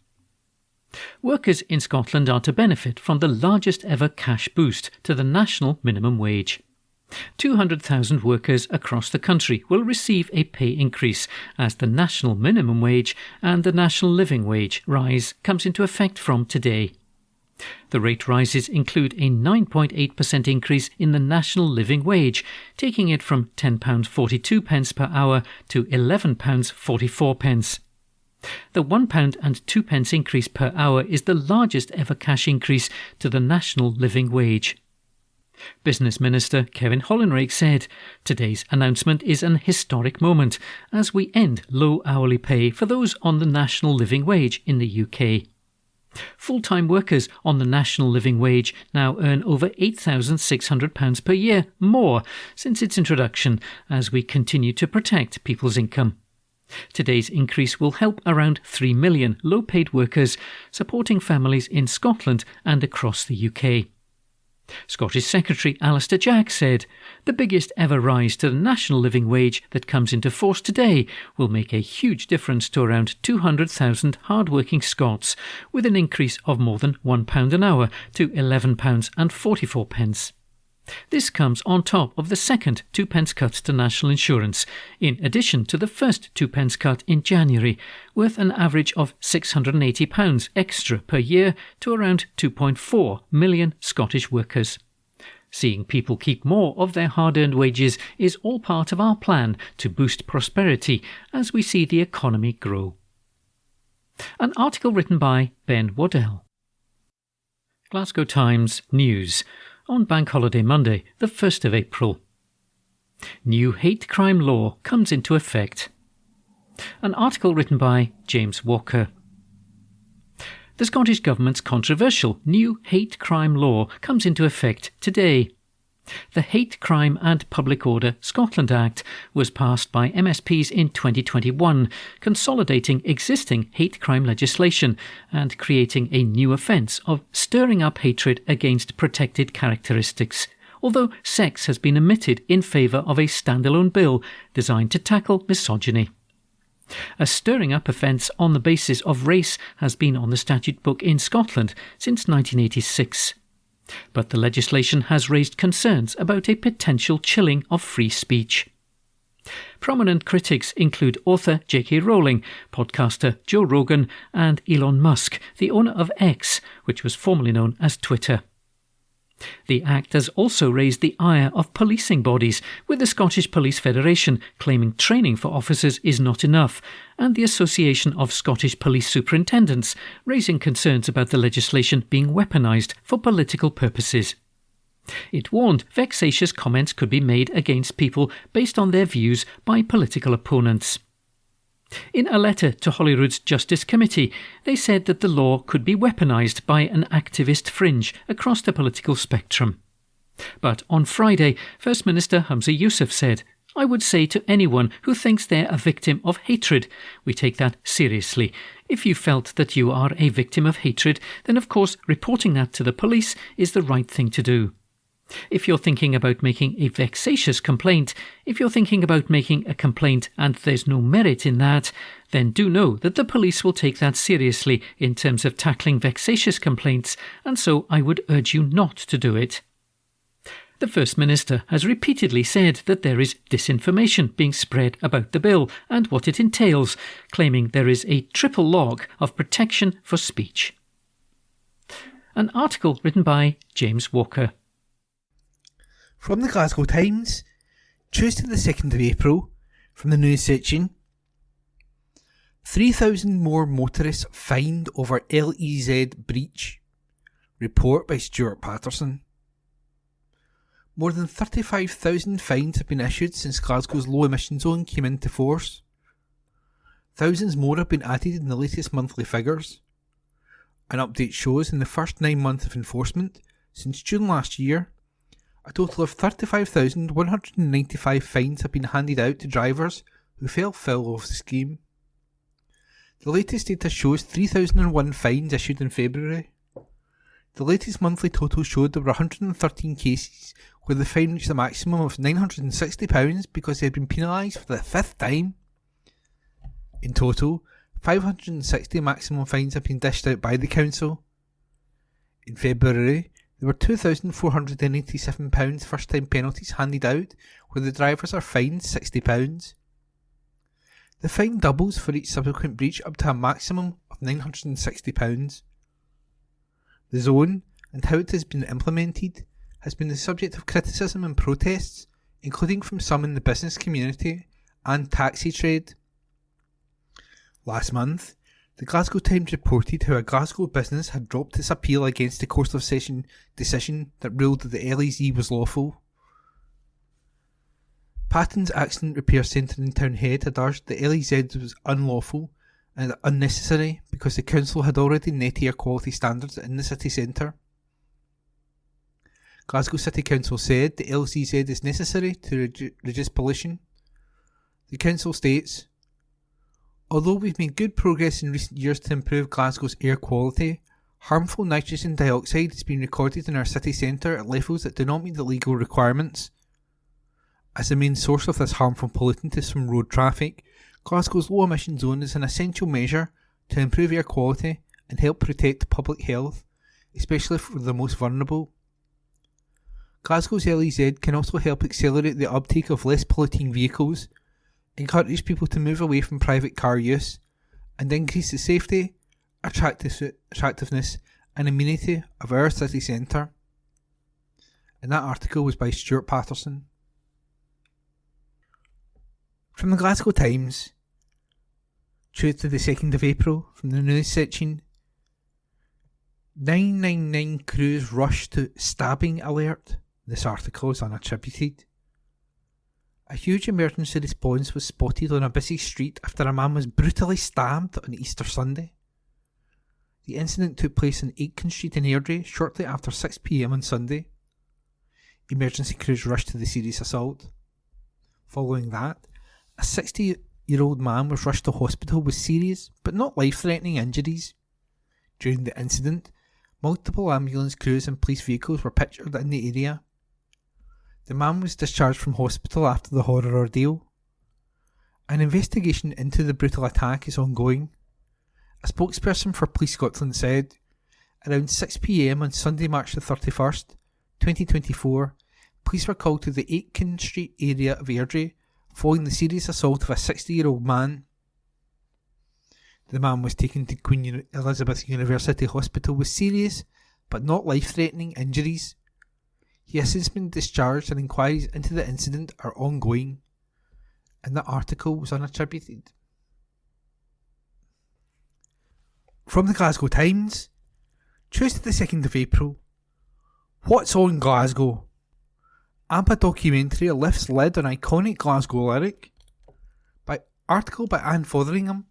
Workers in Scotland are to benefit from the largest ever cash boost to the national minimum wage. 200,000 workers across the country will receive a pay increase as the national minimum wage and the national living wage rise comes into effect from today. The rate rises include a 9.8% increase in the national living wage, taking it from £10.42 per hour to £11.44. The £1.02 increase per hour is the largest ever cash increase to the national living wage. Business Minister Kevin Hollinrake said, "Today's announcement is an historic moment as we end low hourly pay for those on the national living wage in the UK. Full-time workers on the national living wage now earn over £8,600 per year more since its introduction as we continue to protect people's income. Today's increase will help around 3 million low-paid workers, supporting families in Scotland and across the UK. Scottish Secretary Alistair Jack said, "The biggest ever rise to the national living wage that comes into force today will make a huge difference to around 200,000 hard-working Scots, with an increase of more than £1 an hour to £11.44. This comes on top of the second 2p cut to national insurance, in addition to the first 2p cut in January, worth an average of £680 extra per year to around 2.4 million Scottish workers. Seeing people keep more of their hard-earned wages is all part of our plan to boost prosperity as we see the economy grow." An article written by Ben Waddell. Glasgow Times News on Bank Holiday Monday, the 1st of April. New hate crime law comes into effect. An article written by James Walker. The Scottish Government's controversial new hate crime law comes into effect today. The Hate Crime and Public Order Scotland Act was passed by MSPs in 2021, consolidating existing hate crime legislation and creating a new offence of stirring up hatred against protected characteristics, although sex has been omitted in favour of a standalone bill designed to tackle misogyny. A stirring up offence on the basis of race has been on the statute book in Scotland since 1986. But the legislation has raised concerns about a potential chilling of free speech. Prominent critics include author J.K. Rowling, podcaster Joe Rogan, and Elon Musk, the owner of X, which was formerly known as Twitter. The Act has also raised the ire of policing bodies, with the Scottish Police Federation claiming training for officers is not enough, and the Association of Scottish Police Superintendents raising concerns about the legislation being weaponised for political purposes. It warned vexatious comments could be made against people based on their views by political opponents. In a letter to Holyrood's Justice Committee, they said that the law could be weaponised by an activist fringe across the political spectrum. But on Friday, First Minister Humza Yousaf said, "I would say to anyone who thinks they're a victim of hatred, we take that seriously. If you felt that you are a victim of hatred, then of course reporting that to the police is the right thing to do. If you're thinking about making a vexatious complaint, if you're thinking about making a complaint and there's no merit in that, then do know that the police will take that seriously in terms of tackling vexatious complaints, and so I would urge you not to do it." The First Minister has repeatedly said that there is disinformation being spread about the bill and what it entails, claiming there is a triple log of protection for speech. An article written by James Walker. From the Glasgow Times, Tuesday the 2nd of April, from the news section. 3,000 more motorists fined over LEZ breach. Report by Stuart Patterson. More than 35,000 fines have been issued since Glasgow's low emission zone came into force. Thousands more have been added in the latest monthly figures. An update shows in the first 9 months of enforcement, since June last year, a total of 35,195 fines have been handed out to drivers who fell foul of the scheme. The latest data shows 3,001 fines issued in February. The latest monthly total showed there were 113 cases where the fine reached a maximum of £960 because they had been penalised for the 5th time. In total, 560 maximum fines have been dished out by the council. In February, there were £2,487 first-time penalties handed out, where the drivers are fined £60. The fine doubles for each subsequent breach up to a maximum of £960. The zone, and how it has been implemented, has been the subject of criticism and protests, including from some in the business community and taxi trade. Last month, the Glasgow Times reported how a Glasgow business had dropped its appeal against the Court of Session decision that ruled that the LEZ was lawful. Patton's Accident Repair Centre in Townhead had urged the LEZ was unlawful and unnecessary because the council had already met air quality standards in the city centre. Glasgow City Council said the LEZ is necessary to reduce pollution. The council states, "Although we've made good progress in recent years to improve Glasgow's air quality, Harmful nitrogen dioxide has been recorded in our city centre at levels that do not meet the legal requirements. As the main source of this harmful pollutant is from road traffic, Glasgow's low emission zone is an essential measure to improve air quality and help protect public health, especially for the most vulnerable. Glasgow's LEZ can also help accelerate the uptake of less polluting vehicles, encourage people to move away from private car use, and increase the safety, attractiveness and amenity of our city centre. And that article was by Stuart Patterson. From the Glasgow Times, Tuesday the 2nd of April, from the news section, 999 crews rush to stabbing alert. This article is unattributed. A huge emergency response was spotted on a busy street after a man was brutally stabbed on Easter Sunday. The incident took place on Aitken Street in Airdrie shortly after 6 p.m. on Sunday. Emergency crews rushed to the serious assault. Following that, a 60-year-old man was rushed to hospital with serious but not life-threatening injuries. During the incident, multiple ambulance crews and police vehicles were pictured in the area. The man was discharged from hospital after the horror ordeal. An investigation into the brutal attack is ongoing. A spokesperson for Police Scotland said, around 6 p.m. on Sunday, March the 31st, 2024, police were called to the Aitken Street area of Airdrie following the serious assault of a 60-year-old man. The man was taken to Queen Elizabeth University Hospital with serious but not life-threatening injuries. He has since been discharged and inquiries into the incident are ongoing. And the article was unattributed. From the Glasgow Times, Tuesday the 2nd of April, What's on Glasgow? ABBA documentary lifts lid on iconic Glasgow lyric. Article by Anne Fotheringham.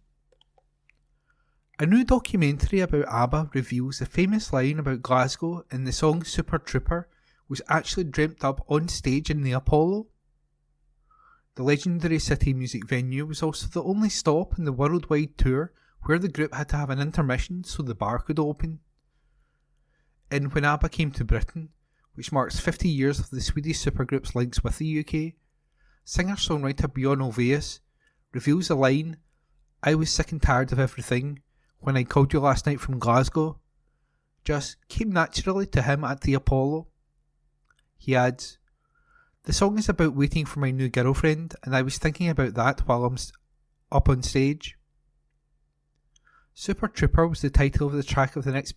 A new documentary about ABBA reveals the famous line about Glasgow in the song Super Trooper was actually dreamt up on stage in the Apollo. The legendary city music venue was also the only stop in the worldwide tour where the group had to have an intermission so the bar could open. In When ABBA Came to Britain, which marks 50 years of the Swedish supergroup's links with the UK, singer-songwriter Björn Ulvaeus reveals the line, "I was sick and tired of everything when I called you last night from Glasgow," just came naturally to him at the Apollo. He adds, "The song is about waiting for my new girlfriend, and I was thinking about that while I'm up on stage." Super Trooper was the title of the track of the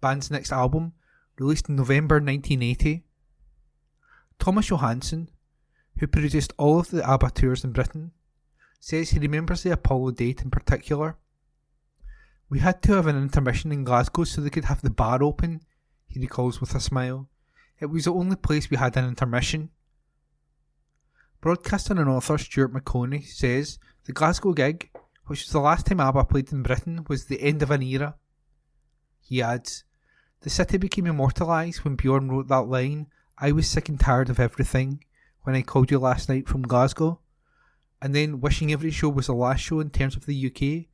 band's next album, released in November 1980. Thomas Johansson, who produced all of the ABBA tours in Britain, says he remembers the Apollo date in particular. "We had to have an intermission in Glasgow so they could have the bar open," he recalls with a smile. "It was the only place we had an intermission." Broadcaster and author Stuart McConey says the Glasgow gig, which was the last time ABBA played in Britain, was the end of an era. He adds, "The city became immortalised when Bjorn wrote that line, 'I was sick and tired of everything when I called you last night from Glasgow,' and then wishing every show was the last show in terms of the UK.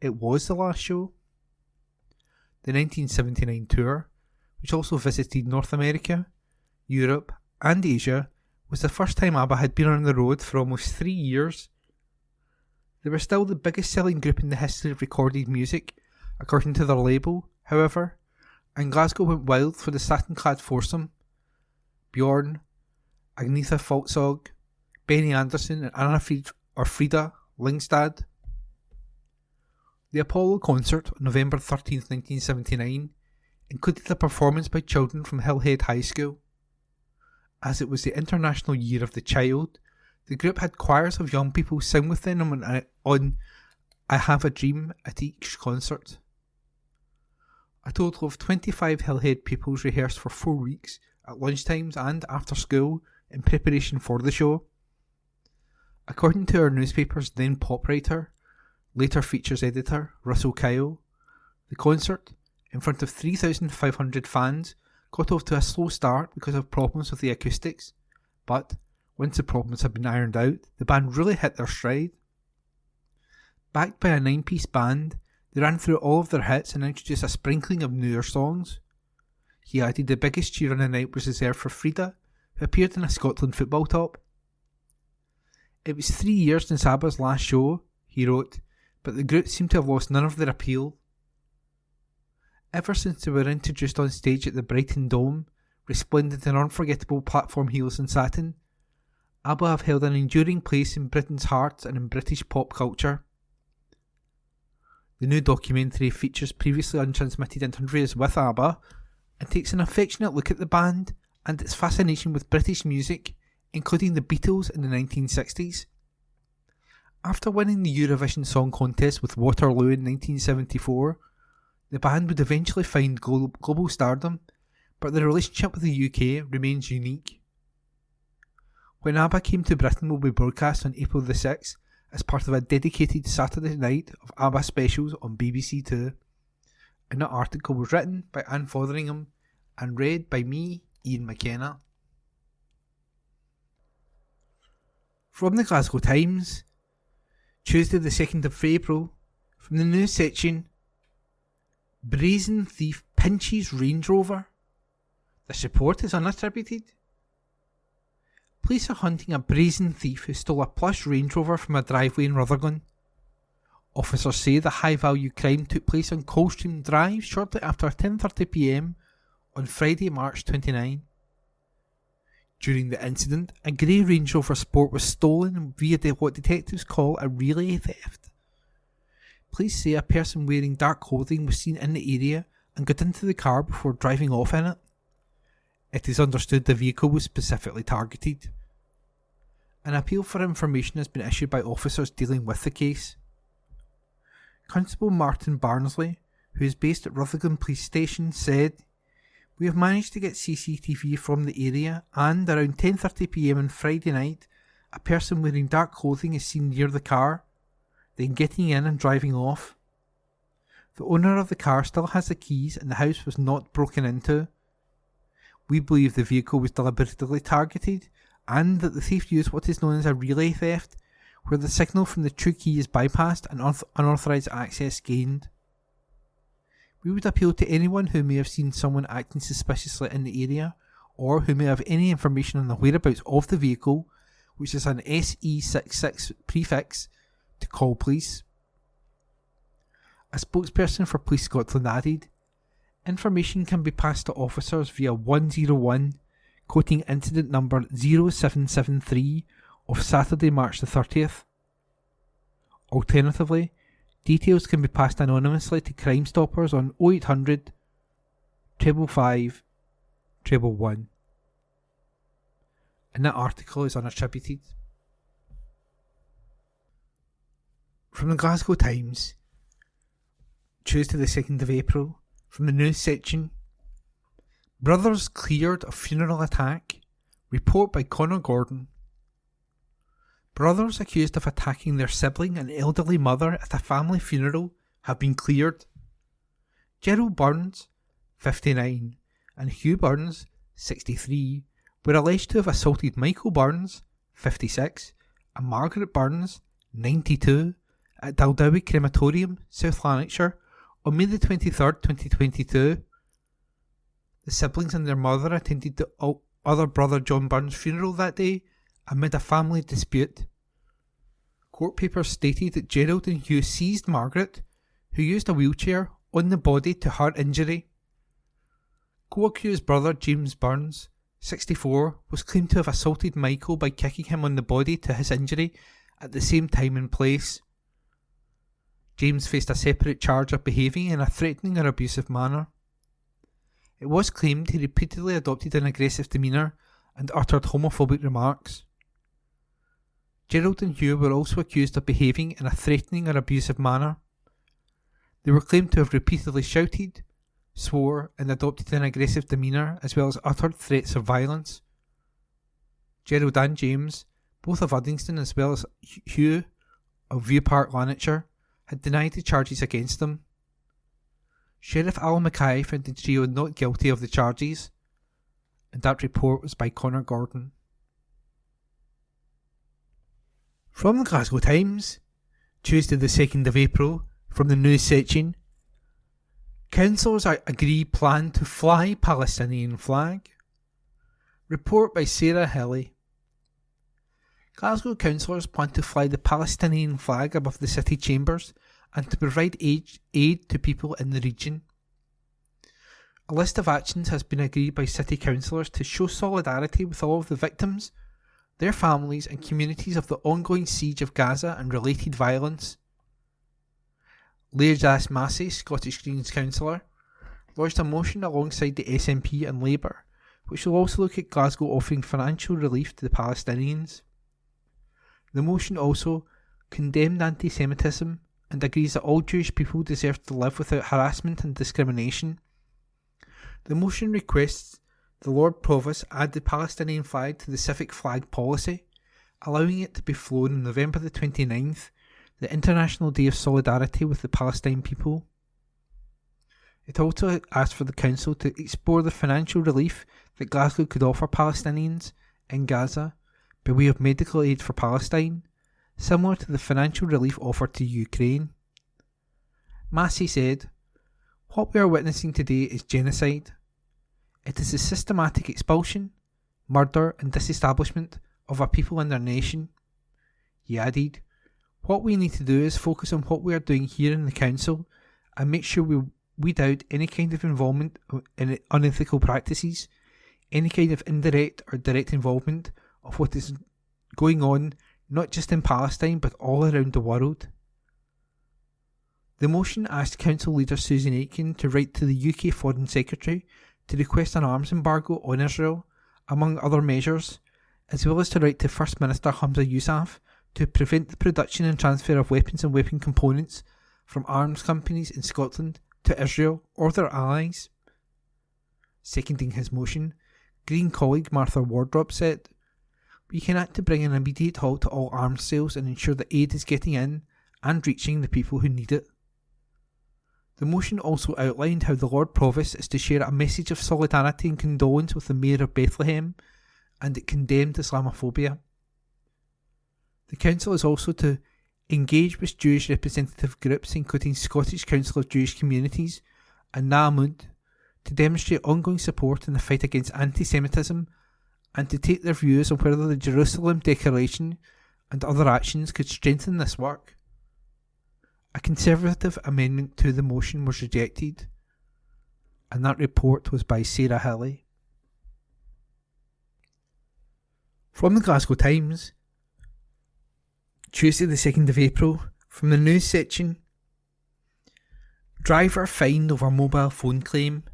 It was the last show." The 1979 tour, which also visited North America, Europe and Asia, was the first time ABBA had been on the road for almost 3 years. They were still the biggest selling group in the history of recorded music, according to their label, however, and Glasgow went wild for the satin-clad foursome, Bjorn, Agnetha Faltzog, Benny Andersson and Anna Frida Lyngstad. The Apollo concert on November 13th, 1979 included a performance by children from Hillhead High School. As it was the International Year of the Child, the group had choirs of young people sing with them on I Have a Dream at each concert. A total of 25 Hillhead pupils rehearsed for 4 weeks at lunchtimes and after school in preparation for the show. According to our newspaper's then pop writer, later features editor Russell Kyle, the concert, in front of 3,500 fans, got off to a slow start because of problems with the acoustics, but once the problems had been ironed out, the band really hit their stride. Backed by a 9-piece band, They ran through all of their hits and introduced a sprinkling of newer songs. He added the biggest cheer on the night was reserved for Frida, who appeared in a Scotland football top. It was 3 years since ABBA's last show, he wrote, but the group seemed to have lost none of their appeal. Ever since they were introduced on stage at the Brighton Dome, resplendent in unforgettable platform heels and satin, ABBA have held an enduring place in Britain's hearts and in British pop culture. The new documentary features previously untransmitted interviews with ABBA and takes an affectionate look at the band and its fascination with British music, including the Beatles in the 1960s. After winning the Eurovision Song Contest with Waterloo in 1974, the band would eventually find global stardom, but their relationship with the UK remains unique. When ABBA Came to Britain will be broadcast on April the 6th as part of a dedicated Saturday night of ABBA specials on BBC Two. And that article was written by Anne Fotheringham and read by me, Ian McKenna. From the Glasgow Times, Tuesday the 2nd of April, from the news section, Brazen thief pinches Range Rover. This report is unattributed. Police are hunting a brazen thief who stole a plush Range Rover from a driveway in Rutherglen. Officers say the high-value crime took place on Coldstream Drive shortly after 10:30pm on Friday, March 29. During the incident, a grey Range Rover Sport was stolen via what detectives call a relay theft. Police say a person wearing dark clothing was seen in the area and got into the car before driving off in it. It is understood the vehicle was specifically targeted. An appeal for information has been issued by officers dealing with the case. Constable Martin Barnsley, who is based at Rutherglen Police Station, said, "We have managed to get CCTV from the area and around 10:30pm on Friday night, a person wearing dark clothing is seen near the car, then getting in and driving off. The owner of the car still has the keys and the house was not broken into. We believe the vehicle was deliberately targeted and that the thief used what is known as a relay theft, where the signal from the true key is bypassed and unauthorised access gained. We would appeal to anyone who may have seen someone acting suspiciously in the area or who may have any information on the whereabouts of the vehicle, which is an SE66 prefix, to call police." A spokesperson for Police Scotland added, "Information can be passed to officers via 101, quoting incident number 0773 of Saturday, March the 30th. Alternatively, details can be passed anonymously to Crime Stoppers on 0800 555 111. And that article is unattributed. From the Glasgow Times, Tuesday the 2nd of April, from the news section, Brothers cleared of funeral attack, report by Connor Gordon. Brothers accused of attacking their sibling and elderly mother at a family funeral have been cleared. Gerald Burns, 59, and Hugh Burns, 63, were alleged to have assaulted Michael Burns, 56, and Margaret Burns, 92, at Daldowie Crematorium, South Lanarkshire, on May the 23rd, 2022. The siblings and their mother attended the other brother John Burns' funeral that day amid a family dispute. Court papers stated that Gerald and Hugh seized Margaret, who used a wheelchair, on the body to her injury. Co-accused brother James Burns, 64, was claimed to have assaulted Michael by kicking him on the body to his injury at the same time and place. James faced a separate charge of behaving in a threatening or abusive manner. It was claimed he repeatedly adopted an aggressive demeanour and uttered homophobic remarks. Gerald and Hugh were also accused of behaving in a threatening or abusive manner. They were claimed to have repeatedly shouted, swore and adopted an aggressive demeanour as well as uttered threats of violence. Gerald and James, both of Uddingston as well as Hugh of View Park, Lanarkshire, had denied the charges against them. Sheriff Alan Mackay found the trio not guilty of the charges, and that report was by Connor Gordon. From the Glasgow Times, Tuesday the 2nd of April, From the news section, councillors agree plan to fly Palestinian flag. Report by Sarah Hilly. Glasgow councillors plan to fly the Palestinian flag above the city chambers and to provide aid to people in the region. A list of actions has been agreed by city councillors to show solidarity with all of the victims, their families and communities of the ongoing siege of Gaza and related violence. Learjas Massey, Scottish Greens councillor, lodged a motion alongside the SNP and Labour, which will also look at Glasgow offering financial relief to the Palestinians. The motion also condemned anti-Semitism and agrees that all Jewish people deserve to live without harassment and discrimination. The motion requests the Lord Provost add the Palestinian flag to the civic flag policy, allowing it to be flown on November the 29th, the International Day of Solidarity with the Palestine people. It also asked for the Council to explore the financial relief that Glasgow could offer Palestinians in Gaza by way of medical aid for Palestine, similar to the financial relief offered to Ukraine. Massey said, "What we are witnessing today is genocide. It is the systematic expulsion, murder and disestablishment of our people and their nation." He added, "What we need to do is focus on what we are doing here in the Council and make sure we weed out any kind of involvement in unethical practices, any kind of indirect or direct involvement of what is going on not just in Palestine but all around the world." The motion asked Council leader Susan Aitken to write to the UK Foreign Secretary to request an arms embargo on Israel, among other measures, as well as to write to First Minister Hamza Yousaf to prevent the production and transfer of weapons and weapon components from arms companies in Scotland to Israel or their allies. Seconding his motion, Green colleague Martha Wardrop said, "We can act to bring an immediate halt to all arms sales and ensure that aid is getting in and reaching the people who need it." The motion also outlined how the Lord Provost is to share a message of solidarity and condolence with the Mayor of Bethlehem, and it condemned Islamophobia. The Council is also to engage with Jewish representative groups including Scottish Council of Jewish Communities and Naamud to demonstrate ongoing support in the fight against anti-Semitism and to take their views on whether the Jerusalem Declaration and other actions could strengthen this work. A Conservative amendment to the motion was rejected, and that report was by Sarah Hilly. From the Glasgow Times, Tuesday the 2nd of April, from the news section, driver fined over mobile phone claim.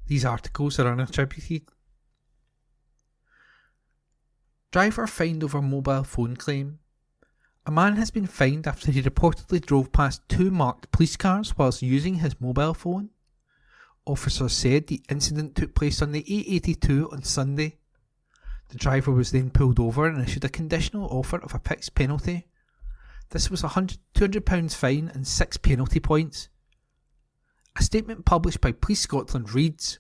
These articles are unattributed. Driver fined over mobile phone claim. A man has been fined after he reportedly drove past two marked police cars whilst using his mobile phone. Officers said the incident took place on the A82 on Sunday. The driver was then pulled over and issued a conditional offer of a fixed penalty. This was a £200 fine and 6 penalty points. A statement published by Police Scotland reads,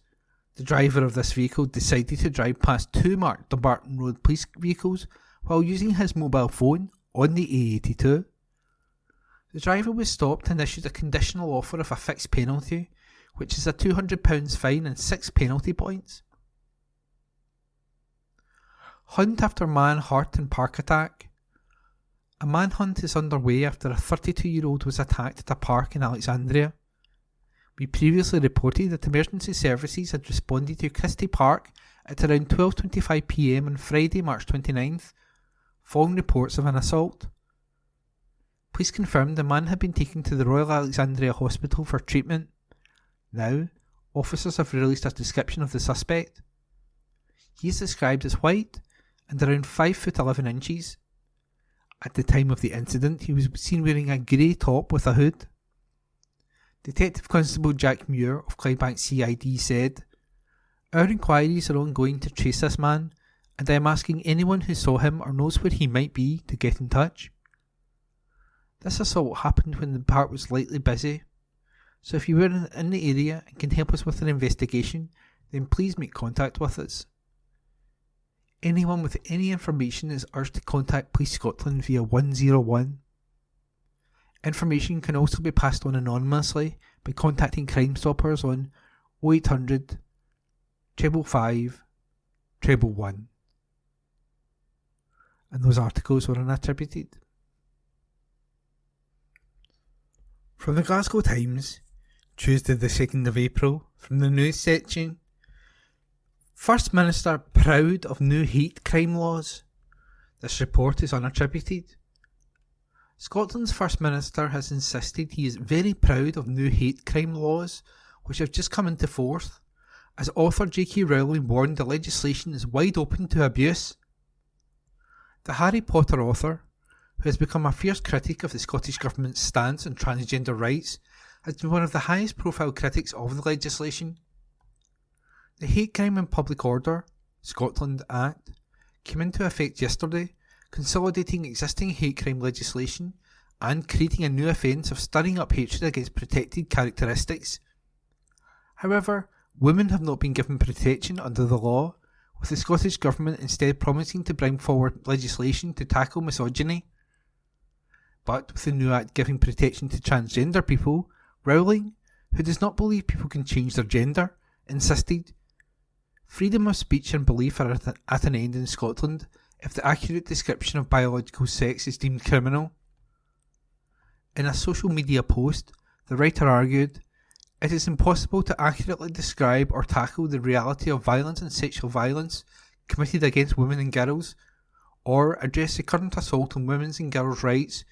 "The driver of this vehicle decided to drive past two marked Dumbarton Road police vehicles while using his mobile phone on the A82. The driver was stopped and issued a conditional offer of a fixed penalty, which is a £200 fine and 6 penalty points." Hunt after man hurt in park attack. A manhunt is underway after a 32-year-old was attacked at a park in Alexandria. We previously reported that emergency services had responded to Christie Park at around 12:25 p.m. on Friday, March 29th, following reports of an assault. Police confirmed the man had been taken to the Royal Alexandria Hospital for treatment. Now, officers have released a description of the suspect. He is described as white and around 5 foot 11 inches. At the time of the incident, he was seen wearing a grey top with a hood. Detective Constable Jack Muir of Clydebank CID said, "Our inquiries are ongoing to trace this man, and I am asking anyone who saw him or knows where he might be to get in touch." This assault happened when the park was lightly busy, so if you were in the area and can help us with an investigation, then please make contact with us. Anyone with any information is urged to contact Police Scotland via 101. Information can also be passed on anonymously by contacting Crime Stoppers on 0800 555 111. And those articles were unattributed. From the Glasgow Times, Tuesday the 2nd of April, from the news section. First Minister proud of new hate crime laws. This report is unattributed. Scotland's First Minister has insisted he is very proud of new hate crime laws which have just come into force, as author J.K. Rowling warned the legislation is wide open to abuse. The Harry Potter author, who has become a fierce critic of the Scottish Government's stance on transgender rights, has been one of the highest profile critics of the legislation. The Hate Crime and Public Order Scotland Act came into effect yesterday, consolidating existing hate crime legislation and creating a new offence of stirring up hatred against protected characteristics. However, women have not been given protection under the law, with the Scottish Government instead promising to bring forward legislation to tackle misogyny. But with the new Act giving protection to transgender people, Rowling, who does not believe people can change their gender, insisted, "Freedom of speech and belief are at an end in Scotland if the accurate description of biological sex is deemed criminal." In a social media post, the writer argued, "It is impossible to accurately describe or tackle the reality of violence and sexual violence committed against women and girls, or address the current assault on women's and girls' rights,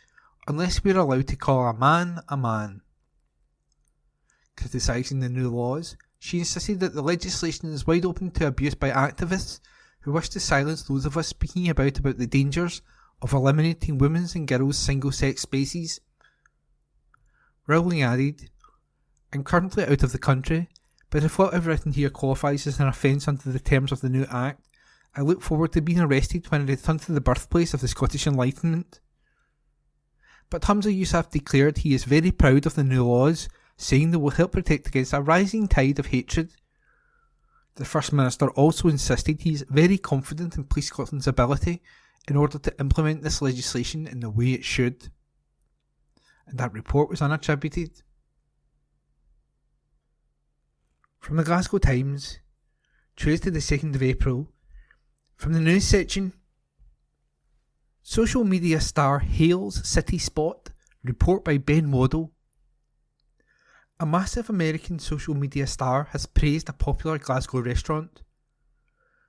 unless we are allowed to call a man a man." Criticising the new laws, she insisted that the legislation is wide open to abuse by activists who wish to silence those of us speaking about the dangers of eliminating women's and girls' single-sex spaces. Rowling added, "I'm currently out of the country, but if what I've written here qualifies as an offence under the terms of the new Act, I look forward to being arrested when I return to the birthplace of the Scottish Enlightenment." But Humza Yousaf declared he is very proud of the new laws, saying they will help protect against a rising tide of hatred. The First Minister also insisted he is very confident in Police Scotland's ability in order to implement this legislation in the way it should. And that report was unattributed. From the Glasgow Times, Tuesday the 2nd of April, from the news section. Social media star hails city spot, report by Ben Waddell. A massive American social media star has praised a popular Glasgow restaurant.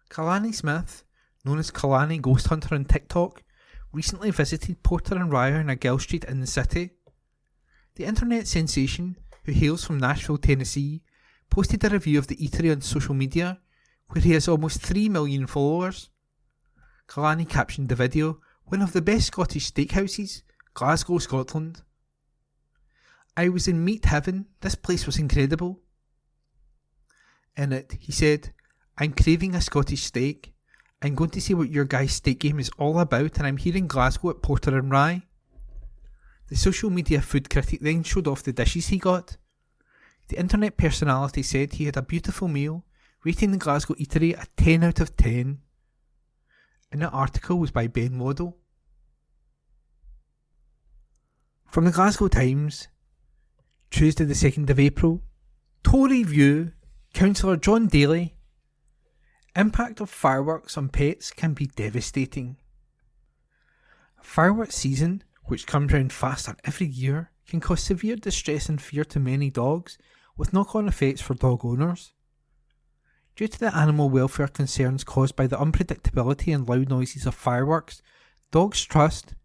Kalani Smith, known as Kalani Ghost Hunter on TikTok, recently visited Porter and Ryer in a Gill Street in the city. The internet sensation, who hails from Nashville, Tennessee, posted a review of the eatery on social media, where he has almost 3 million followers. Kalani captioned the video, "One of the best Scottish steakhouses, Glasgow, Scotland. I was in meat heaven, this place was incredible." In it, he said, "I'm craving a Scottish steak. I'm going to see what your guys' steak game is all about, and I'm here in Glasgow at Porter and Rye." The social media food critic then showed off the dishes he got. The internet personality said he had a beautiful meal, rating the Glasgow eatery a 10 out of 10. And the article was by Ben Waddell. From the Glasgow Times, Tuesday the 2nd of April, Tory View, Councillor John Daly. Impact of fireworks on pets can be devastating. A fireworks season, which comes round faster every year, can cause severe distress and fear to many dogs, with knock-on effects for dog owners. Due to the animal welfare concerns caused by the unpredictability and loud noises of fireworks, Dogs Trust,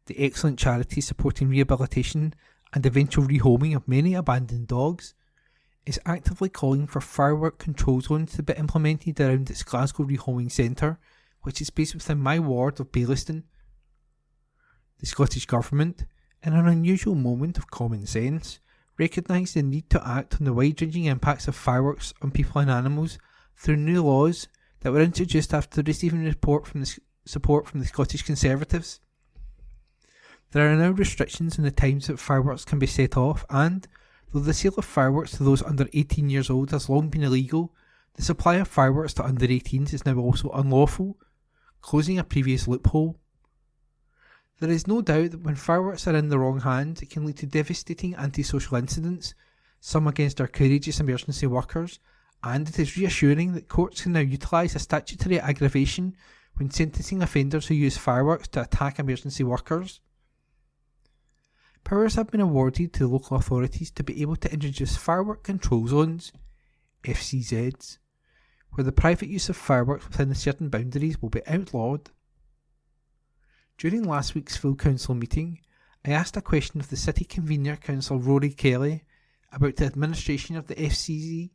the excellent charity supporting rehabilitation and eventual rehoming of many abandoned dogs, is actively calling for firework control zones to be implemented around its Glasgow rehoming centre, which is based within my ward of Baillieston. The Scottish Government, in an unusual moment of common sense, recognised the need to act on the wide-ranging impacts of fireworks on people and animals through new laws that were introduced after receiving support from the Scottish Conservatives. There are now restrictions on the times that fireworks can be set off, and, though the sale of fireworks to those under 18 years old has long been illegal, the supply of fireworks to under 18s is now also unlawful, closing a previous loophole. There is no doubt that when fireworks are in the wrong hands, it can lead to devastating antisocial incidents, some against our courageous emergency workers, and it is reassuring that courts can now utilise a statutory aggravation when sentencing offenders who use fireworks to attack emergency workers. Powers have been awarded to local authorities to be able to introduce firework control zones, FCZs, where the private use of fireworks within certain boundaries will be outlawed. During last week's full council meeting, I asked a question of the city convener, Councillor Rory Kelly, about the administration of the FCZ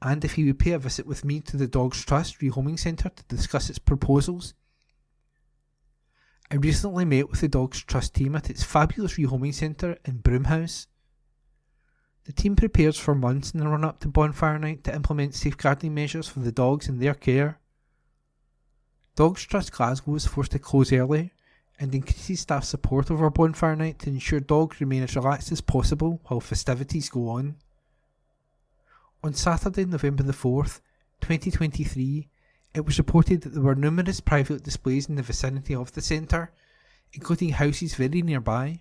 and if he would pay a visit with me to the Dogs Trust Rehoming Centre to discuss its proposals. I recently met with the Dogs Trust team at its fabulous rehoming centre in Broomhouse. The team prepares for months in the run-up to Bonfire Night to implement safeguarding measures for the dogs in their care. Dogs Trust Glasgow was forced to close early and increases staff support over Bonfire Night to ensure dogs remain as relaxed as possible while festivities go on. On Saturday, November the 4th, 2023, it was reported that there were numerous private displays in the vicinity of the centre, including houses very nearby.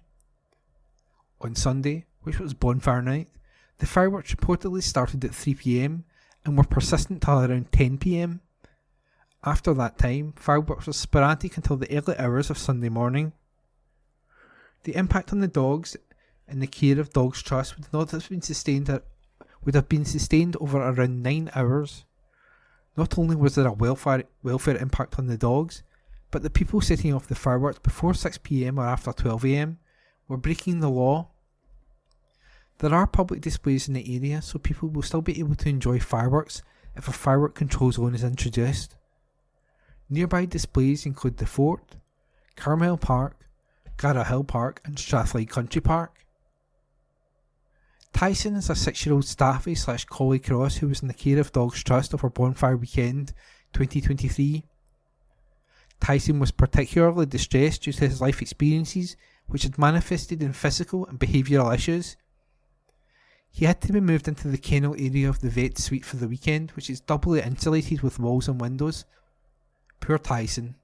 On Sunday, which was Bonfire Night, the fireworks reportedly started at 3 p.m. and were persistent till around 10 p.m. After that time, fireworks were sporadic until the early hours of Sunday morning. The impact on the dogs and the care of Dogs Trust would have been sustained over around 9 hours. Not only was there a welfare impact on the dogs, but the people setting off the fireworks before 6 p.m. or after 12 a.m. were breaking the law. There are public displays in the area, so people will still be able to enjoy fireworks if a firework control zone is introduced. Nearby displays include the Fort, Carmel Park, Garra Hill Park and Strathlyde Country Park. Tyson is a 6-year-old staffy / collie cross who was in the care of Dogs Trust over Bonfire Weekend 2023. Tyson was particularly distressed due to his life experiences, which had manifested in physical and behavioural issues. He had to be moved into the kennel area of the vet suite for the weekend, which is doubly insulated with walls and windows. Poor Tyson.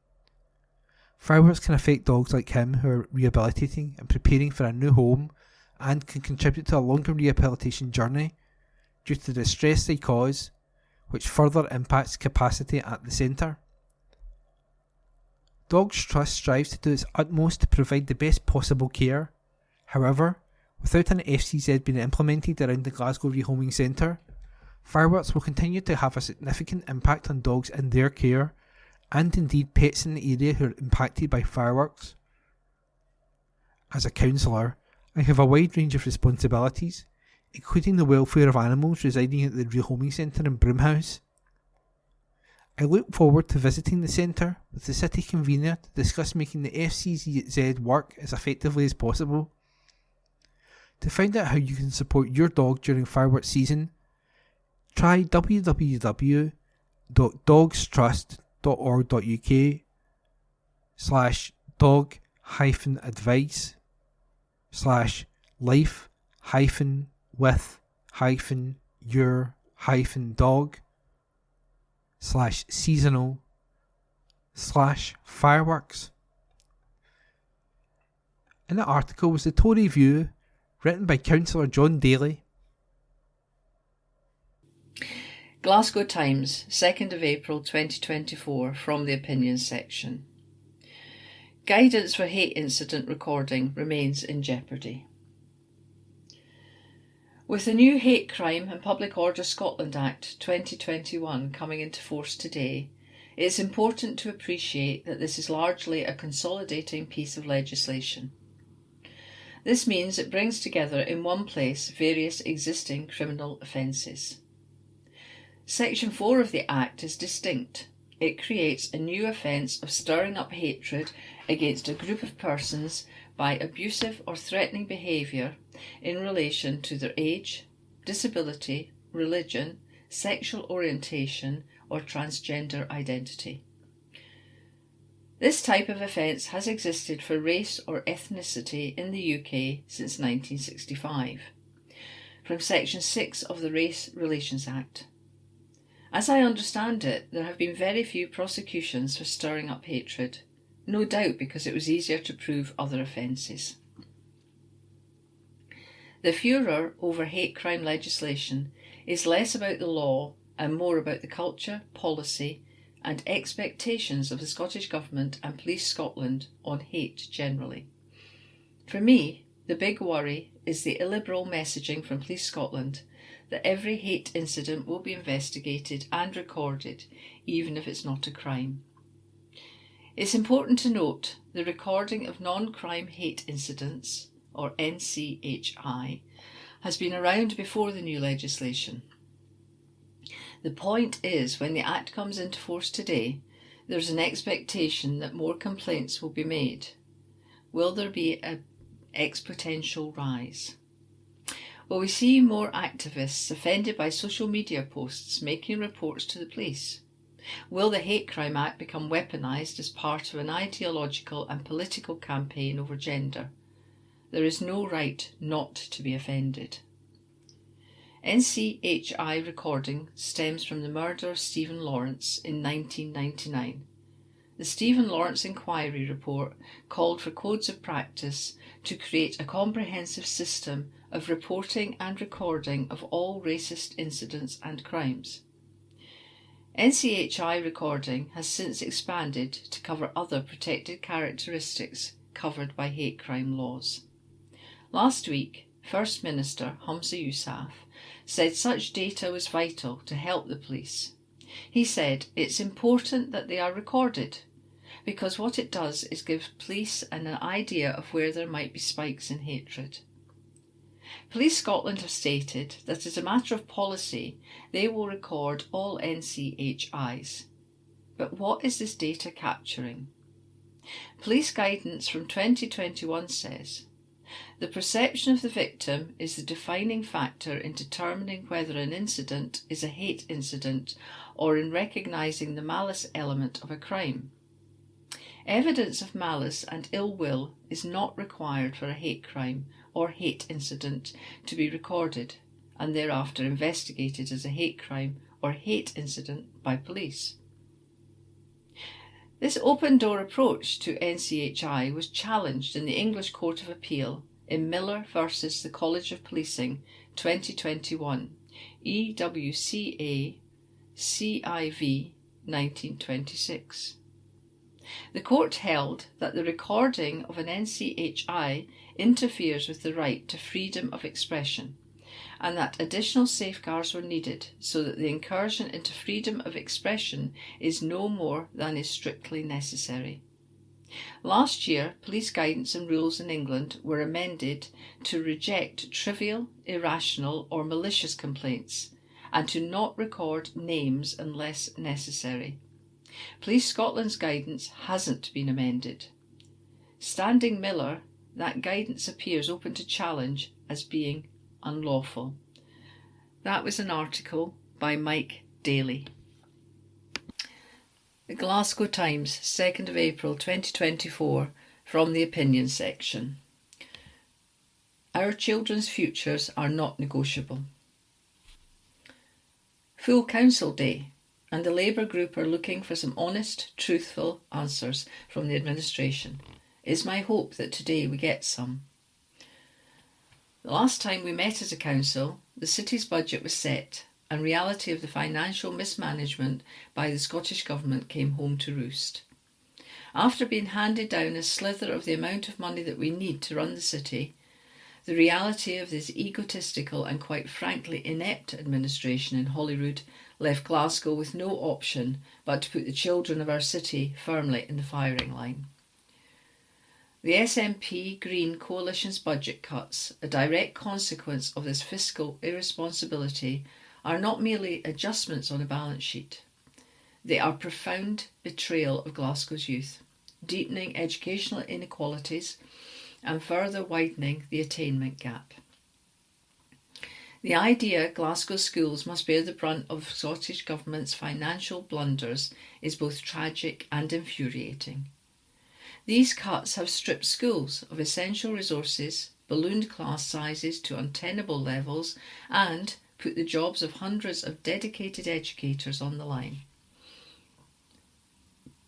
Fireworks can affect dogs like him who are rehabilitating and preparing for a new home and can contribute to a longer rehabilitation journey due to the stress they cause, which further impacts capacity at the centre. Dogs Trust strives to do its utmost to provide the best possible care. However, without an FCZ being implemented around the Glasgow Rehoming Centre, fireworks will continue to have a significant impact on dogs in their care and indeed pets in the area who are impacted by fireworks. As a councillor, I have a wide range of responsibilities, including the welfare of animals residing at the Rehoming Centre in Broomhouse. I look forward to visiting the centre with the city convener to discuss making the FCZ work as effectively as possible. To find out how you can support your dog during fireworks season, try www.dog-with-your-seasonal/fireworks. In the article was the Tory View, written by Councillor John Daly. Glasgow Times, 2nd of April 2024, from the opinions section. Guidance for hate incident recording remains in jeopardy. With the new Hate Crime and Public Order Scotland Act 2021 coming into force today, it is important to appreciate that this is largely a consolidating piece of legislation. This means it brings together in one place various existing criminal offences. Section 4 of the Act is distinct. It creates a new offence of stirring up hatred against a group of persons by abusive or threatening behaviour in relation to their age, disability, religion, sexual orientation or transgender identity. This type of offence has existed for race or ethnicity in the UK since 1965, from Section 6 of the Race Relations Act. As I understand it, there have been very few prosecutions for stirring up hatred. no doubt because it was easier to prove other offences. The furor over hate crime legislation is less about the law and more about the culture, policy and expectations of the Scottish Government and Police Scotland on hate generally. For me, the big worry is the illiberal messaging from Police Scotland that every hate incident will be investigated and recorded, even if it's not a crime. It's important to note the recording of non-crime hate incidents, or NCHI, has been around before the new legislation. The point is, when the Act comes into force today, there's an expectation that more complaints will be made. Will there be an exponential rise? Will we see more activists offended by social media posts making reports to the police? Will the Hate Crime Act become weaponised as part of an ideological and political campaign over gender? There is no right not to be offended. NCHI recording stems from the murder of Stephen Lawrence in 1999. The Stephen Lawrence Inquiry report called for codes of practice to create a comprehensive system of reporting and recording of all racist incidents and crimes. NCHI recording has since expanded to cover other protected characteristics covered by hate crime laws. Last week, First Minister Humza Yousaf said such data was vital to help the police. He said it's important that they are recorded because what it does is give police an idea of where there might be spikes in hatred. Police Scotland have stated that as a matter of policy, they will record all NCHIs. But what is this data capturing? Police guidance from 2021 says, the perception of the victim is the defining factor in determining whether an incident is a hate incident or in recognising the malice element of a crime. Evidence of malice and ill will is not required for a hate crime or hate incident to be recorded and thereafter investigated as a hate crime or hate incident by police. This open-door approach to NCHI was challenged in the English Court of Appeal in Miller versus the College of Policing 2021, EWCA CIV 1926. The court held that the recording of an NCHI interferes with the right to freedom of expression and that additional safeguards were needed so that the incursion into freedom of expression is no more than is strictly necessary. Last year, police guidance and rules in England were amended to reject trivial, irrational or malicious complaints and to not record names unless necessary. Police Scotland's guidance hasn't been amended. Standing Miller, that guidance appears open to challenge as being unlawful. That was an article by Mike Daly. The Glasgow Times, 2nd of April 2024, from the opinion section. Our children's futures are not negotiable. Full Council Day, and the Labour group are looking for some honest, truthful answers from the administration. It's my hope that today we get some. The last time we met as a council, the city's budget was set and reality of the financial mismanagement by the Scottish Government came home to roost. After being handed down a slither of the amount of money that we need to run the city, the reality of this egotistical and quite frankly inept administration in Holyrood left Glasgow with no option but to put the children of our city firmly in the firing line. The SNP Green Coalition's budget cuts, a direct consequence of this fiscal irresponsibility, are not merely adjustments on a balance sheet. They are profound betrayal of Glasgow's youth, deepening educational inequalities and further widening the attainment gap. The idea Glasgow schools must bear the brunt of Scottish Government's financial blunders is both tragic and infuriating. These cuts have stripped schools of essential resources, ballooned class sizes to untenable levels, and put the jobs of hundreds of dedicated educators on the line.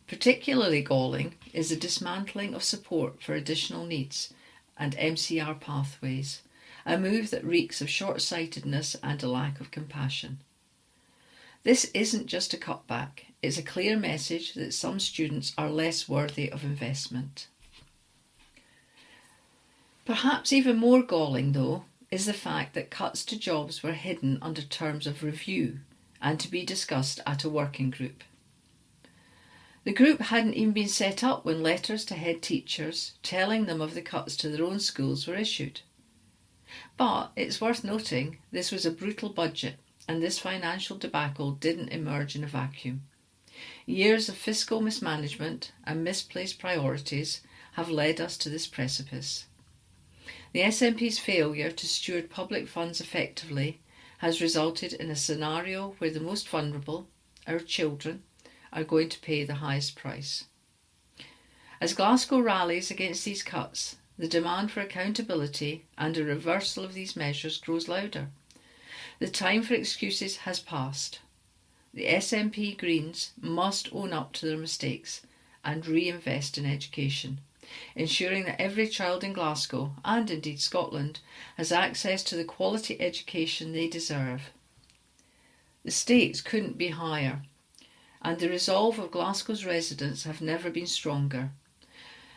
Particularly galling is the dismantling of support for additional needs and MCR pathways, a move that reeks of short-sightedness and a lack of compassion. This isn't just a cutback, it's a clear message that some students are less worthy of investment. Perhaps even more galling, though, is the fact that cuts to jobs were hidden under terms of review and to be discussed at a working group. The group hadn't even been set up when letters to head teachers telling them of the cuts to their own schools were issued. But it's worth noting this was a brutal budget, and this financial debacle didn't emerge in a vacuum. Years of fiscal mismanagement and misplaced priorities have led us to this precipice. The SNP's failure to steward public funds effectively has resulted in a scenario where the most vulnerable, our children, are going to pay the highest price. As Glasgow rallies against these cuts, the demand for accountability and a reversal of these measures grows louder. The time for excuses has passed. The SNP Greens must own up to their mistakes and reinvest in education, ensuring that every child in Glasgow, and indeed Scotland, has access to the quality education they deserve. The stakes couldn't be higher, and the resolve of Glasgow's residents have never been stronger.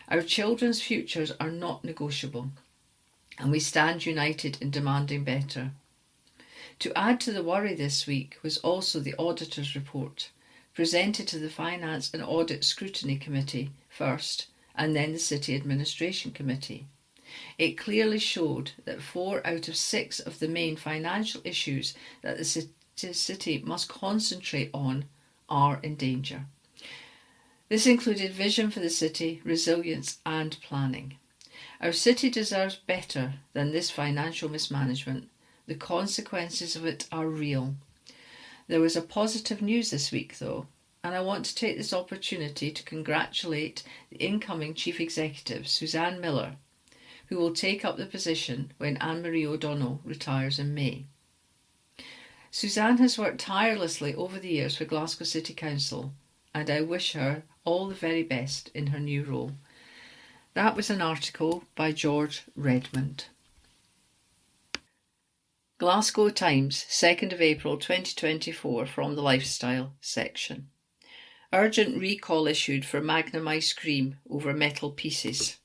Our children's futures are not negotiable, and we stand united in demanding better. To add to the worry this week was also the auditor's report, presented to the Finance and Audit Scrutiny Committee first, and then the City Administration Committee. It clearly showed that 4 out of 6 of the main financial issues that the city must concentrate on are in danger. This included vision for the city, resilience and planning. Our city deserves better than this financial mismanagement. The consequences of it are real. There was a positive news this week though, and I want to take this opportunity to congratulate the incoming Chief Executive, Suzanne Miller, who will take up the position when Anne-Marie O'Donnell retires in May. Suzanne has worked tirelessly over the years for Glasgow City Council, and I wish her all the very best in her new role. That was an article by George Redmond. Glasgow Times, 2nd of April 2024, from the Lifestyle section. Urgent recall issued for Magnum ice cream over metal pieces.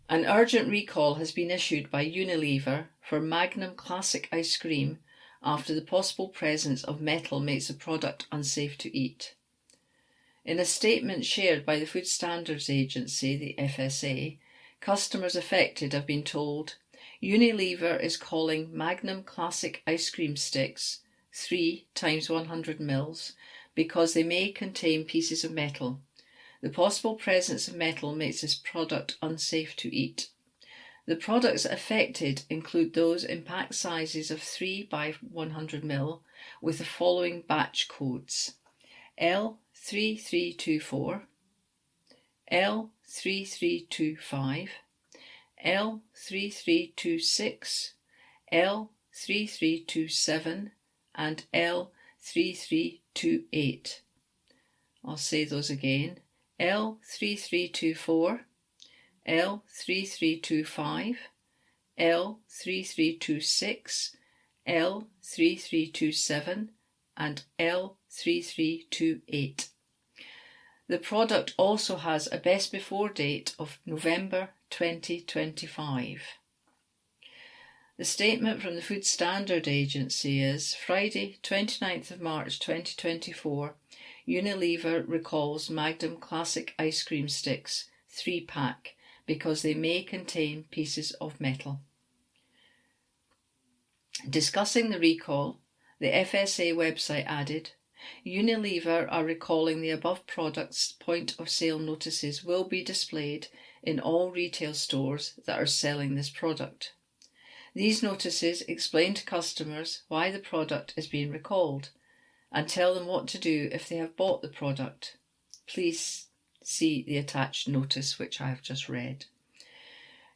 An urgent recall has been issued by Unilever for Magnum Classic ice cream after the possible presence of metal makes the product unsafe to eat. In a statement shared by the Food Standards Agency, the FSA, customers affected have been told Unilever is calling Magnum Classic ice cream sticks 3 times 100 ml because they may contain pieces of metal. The possible presence of metal makes this product unsafe to eat. The products affected include those in pack sizes of 3 by 100 ml with the following batch codes: L3324, L3325, L3326, L3327 and L3328. I'll say those again. L3324, L3325, L3326, L3327 and L3328. The product also has a best before date of November 2025. The statement from the Food Standard Agency is Friday 29th of March 2024, Unilever recalls Magnum Classic ice cream sticks 3-pack because they may contain pieces of metal. Discussing the recall, the FSA website added, Unilever are recalling the above products' point of sale notices will be displayed in all retail stores that are selling this product. These notices explain to customers why the product is being recalled and tell them what to do if they have bought the product. Please see the attached notice which I have just read.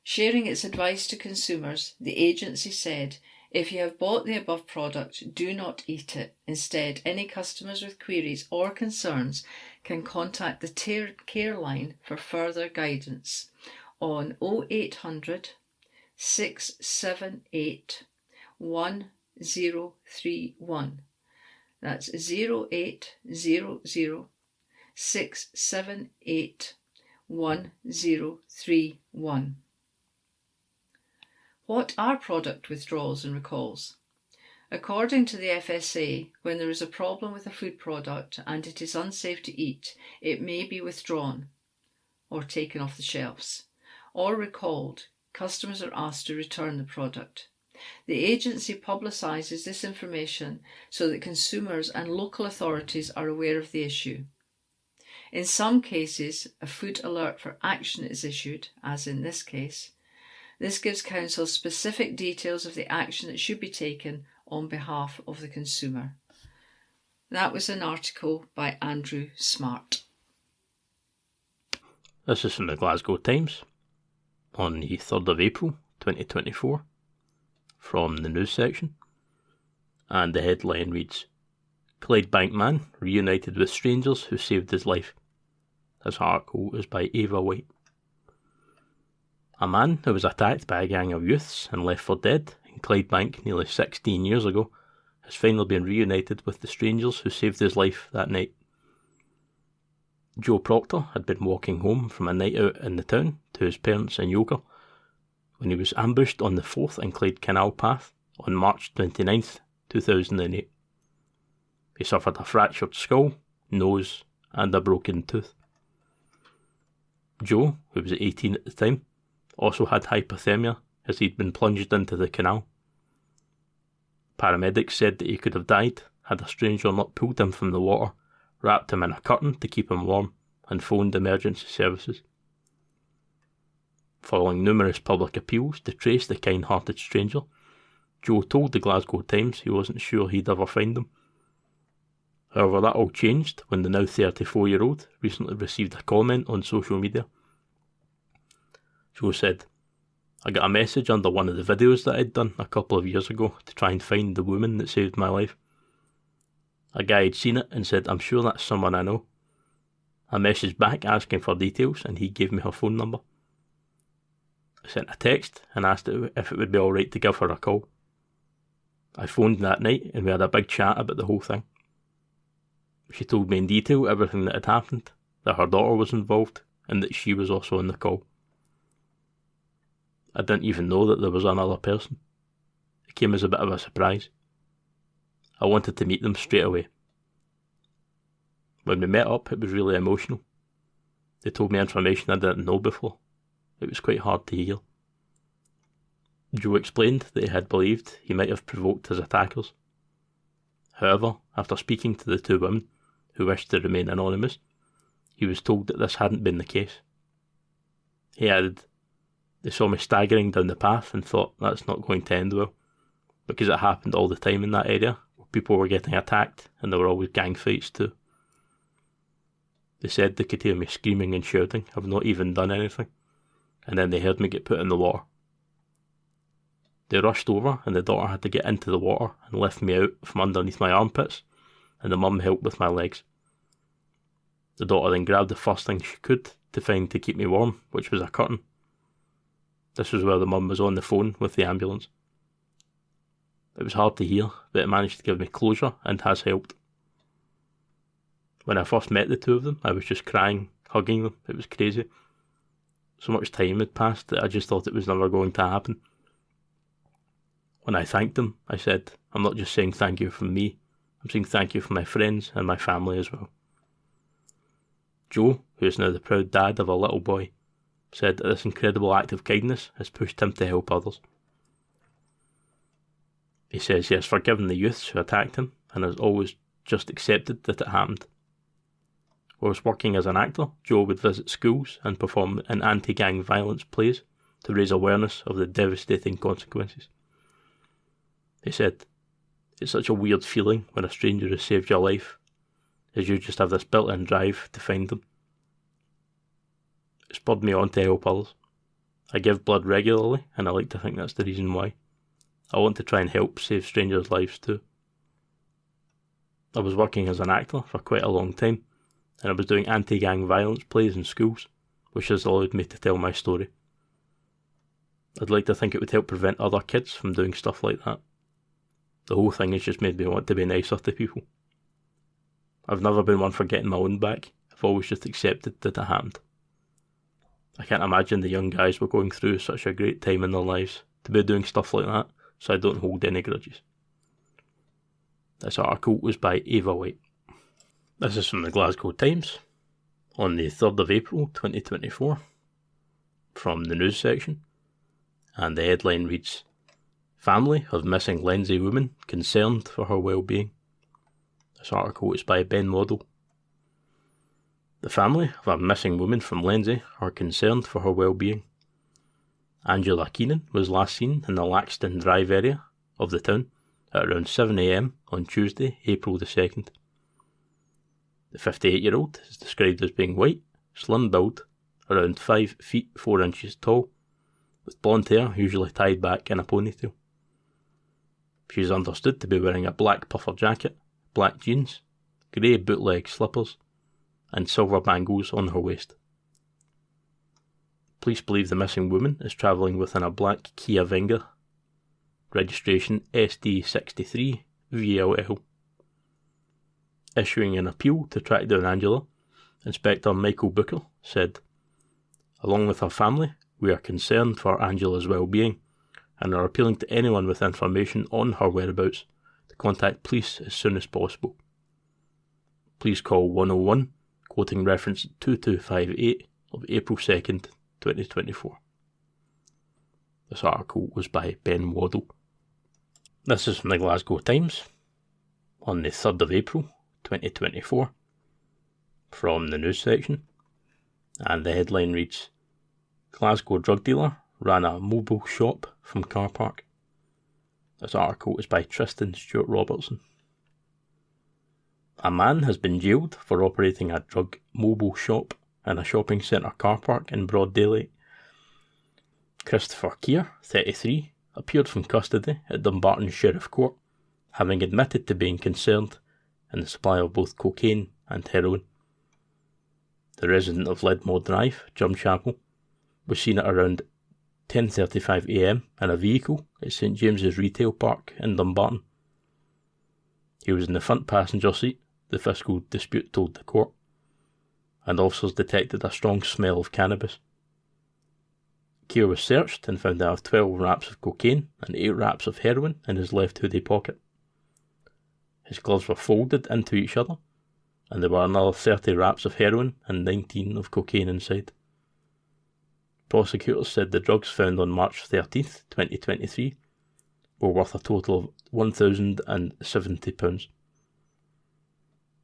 Sharing its advice to consumers, the agency said, if you have bought the above product, do not eat it. Instead, any customers with queries or concerns can contact the care line for further guidance on 0800 678 1031. That's 0800 678 1031. What are product withdrawals and recalls? According to the FSA, when there is a problem with a food product and it is unsafe to eat, it may be withdrawn or taken off the shelves, or recalled. Customers are asked to return the product. The agency publicises this information so that consumers and local authorities are aware of the issue. In some cases, a food alert for action is issued, as in this case. This gives council specific details of the action that should be taken on behalf of the consumer. That was an article by Andrew Smart. This is from the Glasgow Times on the 3rd of April 2024 from the news section, and the headline reads, Clydebank man reunited with strangers who saved his life. This article is by Ava White. A man who was attacked by a gang of youths and left for dead in Clydebank nearly 16 years ago has finally been reunited with the strangers who saved his life that night. Joe Proctor had been walking home from a night out in the town to his parents in Yoker when he was ambushed on the Forth and Clyde Canal path on March 29th, 2008. He suffered a fractured skull, nose and a broken tooth. Joe, who was 18 at the time, also had hypothermia as he'd been plunged into the canal. Paramedics said that he could have died had a stranger not pulled him from the water, wrapped him in a curtain to keep him warm, and phoned emergency services. Following numerous public appeals to trace the kind-hearted stranger, Joe told the Glasgow Times he wasn't sure he'd ever find him. However, that all changed when the now 34-year-old recently received a comment on social media. Joe said, I got a message under one of the videos that I'd done a couple of years ago to try and find the woman that saved my life. A guy had seen it and said, I'm sure that's someone I know. I messaged back asking for details and he gave me her phone number. I sent a text and asked if it would be alright to give her a call. I phoned that night and we had a big chat about the whole thing. She told me in detail everything that had happened, that her daughter was involved and that she was also on the call. I didn't even know that there was another person. It came as a bit of a surprise. I wanted to meet them straight away. When we met up, it was really emotional. They told me information I didn't know before. It was quite hard to hear. Joe explained that he had believed he might have provoked his attackers. However, after speaking to the two women, who wished to remain anonymous, he was told that this hadn't been the case. He added, they saw me staggering down the path and thought that's not going to end well, because it happened all the time in that area, where people were getting attacked and there were always gang fights too. They said they could hear me screaming and shouting, I've not even done anything, and then they heard me get put in the water. They rushed over and the daughter had to get into the water and lift me out from underneath my armpits, and the mum helped with my legs. The daughter then grabbed the first thing she could to find to keep me warm, which was a curtain. This was where the mum was on the phone with the ambulance. It was hard to hear, but it managed to give me closure and has helped. When I first met the two of them, I was just crying, hugging them. It was crazy. So much time had passed that I just thought it was never going to happen. When I thanked them, I said, I'm not just saying thank you from me, I'm saying thank you from my friends and my family as well. Joe, who is now the proud dad of a little boy, said that this incredible act of kindness has pushed him to help others. He says he has forgiven the youths who attacked him and has always just accepted that it happened. Whilst working as an actor, Joe would visit schools and perform in anti-gang violence plays to raise awareness of the devastating consequences. He said, it's such a weird feeling when a stranger has saved your life, as you just have this built-in drive to find them. It spurred me on to help others. I give blood regularly, and I like to think that's the reason why. I want to try and help save strangers' lives too. I was working as an actor for quite a long time, and I was doing anti-gang violence plays in schools, which has allowed me to tell my story. I'd like to think it would help prevent other kids from doing stuff like that. The whole thing has just made me want to be nicer to people. I've never been one for getting my own back. I've always just accepted that it happened. I can't imagine the young guys were going through such a great time in their lives to be doing stuff like that, so I don't hold any grudges. This article was by Ava White. This is from the Glasgow Times on the 3rd of April 2024 from the news section, and the headline reads, "Family of missing Lindsay woman concerned for her well-being." This article is by Ben Waddle. The family of a missing woman from Lindsay are concerned for her well-being. Angela Keenan was last seen in the Laxton Drive area of the town at around 7 a.m. on Tuesday, April the 2nd. The 58-year-old is described as being white, slim-build, around 5 feet 4 inches tall, with blonde hair usually tied back in a ponytail. She is understood to be wearing a black puffer jacket, black jeans, grey bootleg slippers, and silver bangles on her waist. Police believe the missing woman is travelling within a black Kia Venga, registration SD63 VLL. Issuing an appeal to track down Angela, Inspector Michael Booker said, "Along with her family, we are concerned for Angela's well-being and are appealing to anyone with information on her whereabouts to contact police as soon as possible. Please call 101, quoting reference 2258 of April 2nd, 2024. This article was by Ben Waddle. This is from the Glasgow Times on the 3rd of April 2024 from the news section, and the headline reads, "Glasgow drug dealer ran a mobile shop from car park." This article is by Tristan Stewart Robertson. A man has been jailed for operating a drug mobile shop in a shopping centre car park in broad daylight. Christopher Keir, 33, appeared from custody at Dumbarton Sheriff Court, having admitted to being concerned in the supply of both cocaine and heroin. The resident of Ledmore Drive, Drumchapel, was seen at around 10:35 a.m. in a vehicle at St James's Retail Park in Dumbarton. He was in the front passenger seat, the fiscal dispute told the court, and officers detected a strong smell of cannabis. Keir was searched and found to have 12 wraps of cocaine and 8 wraps of heroin in his left hoodie pocket. His gloves were folded into each other, and there were another 30 wraps of heroin and 19 of cocaine inside. Prosecutors said the drugs found on March 13th, 2023 were worth a total of £1,070.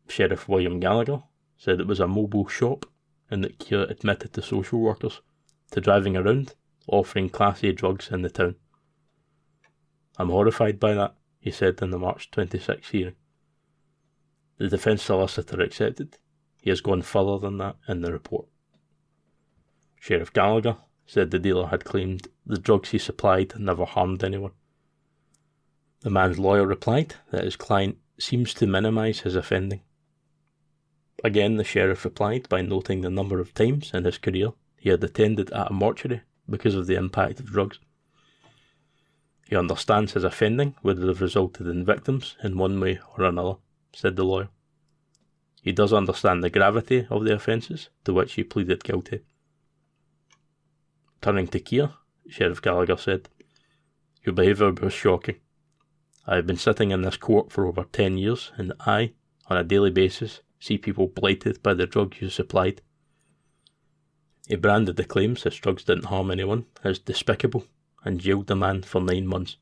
Sheriff William Gallagher said it was a mobile shop and that Keir admitted to social workers to driving around offering Class A drugs in the town. "I'm horrified by that," he said in the March 26 hearing. The defence solicitor accepted. He has gone further than that in the report. Sheriff Gallagher said the dealer had claimed the drugs he supplied never harmed anyone. The man's lawyer replied that his client seems to minimise his offending. Again, the sheriff replied by noting the number of times in his career he had attended at a mortuary because of the impact of drugs. He understands his offending would have resulted in victims in one way or another, said the lawyer. He does understand the gravity of the offences to which he pleaded guilty. Turning to Keir, Sheriff Gallagher said, "Your behaviour was shocking. I have been sitting in this court for over 10 years and I, on a daily basis, see people blighted by the drugs you supplied." He branded the claims his drugs didn't harm anyone as despicable and jailed the man for 9 months.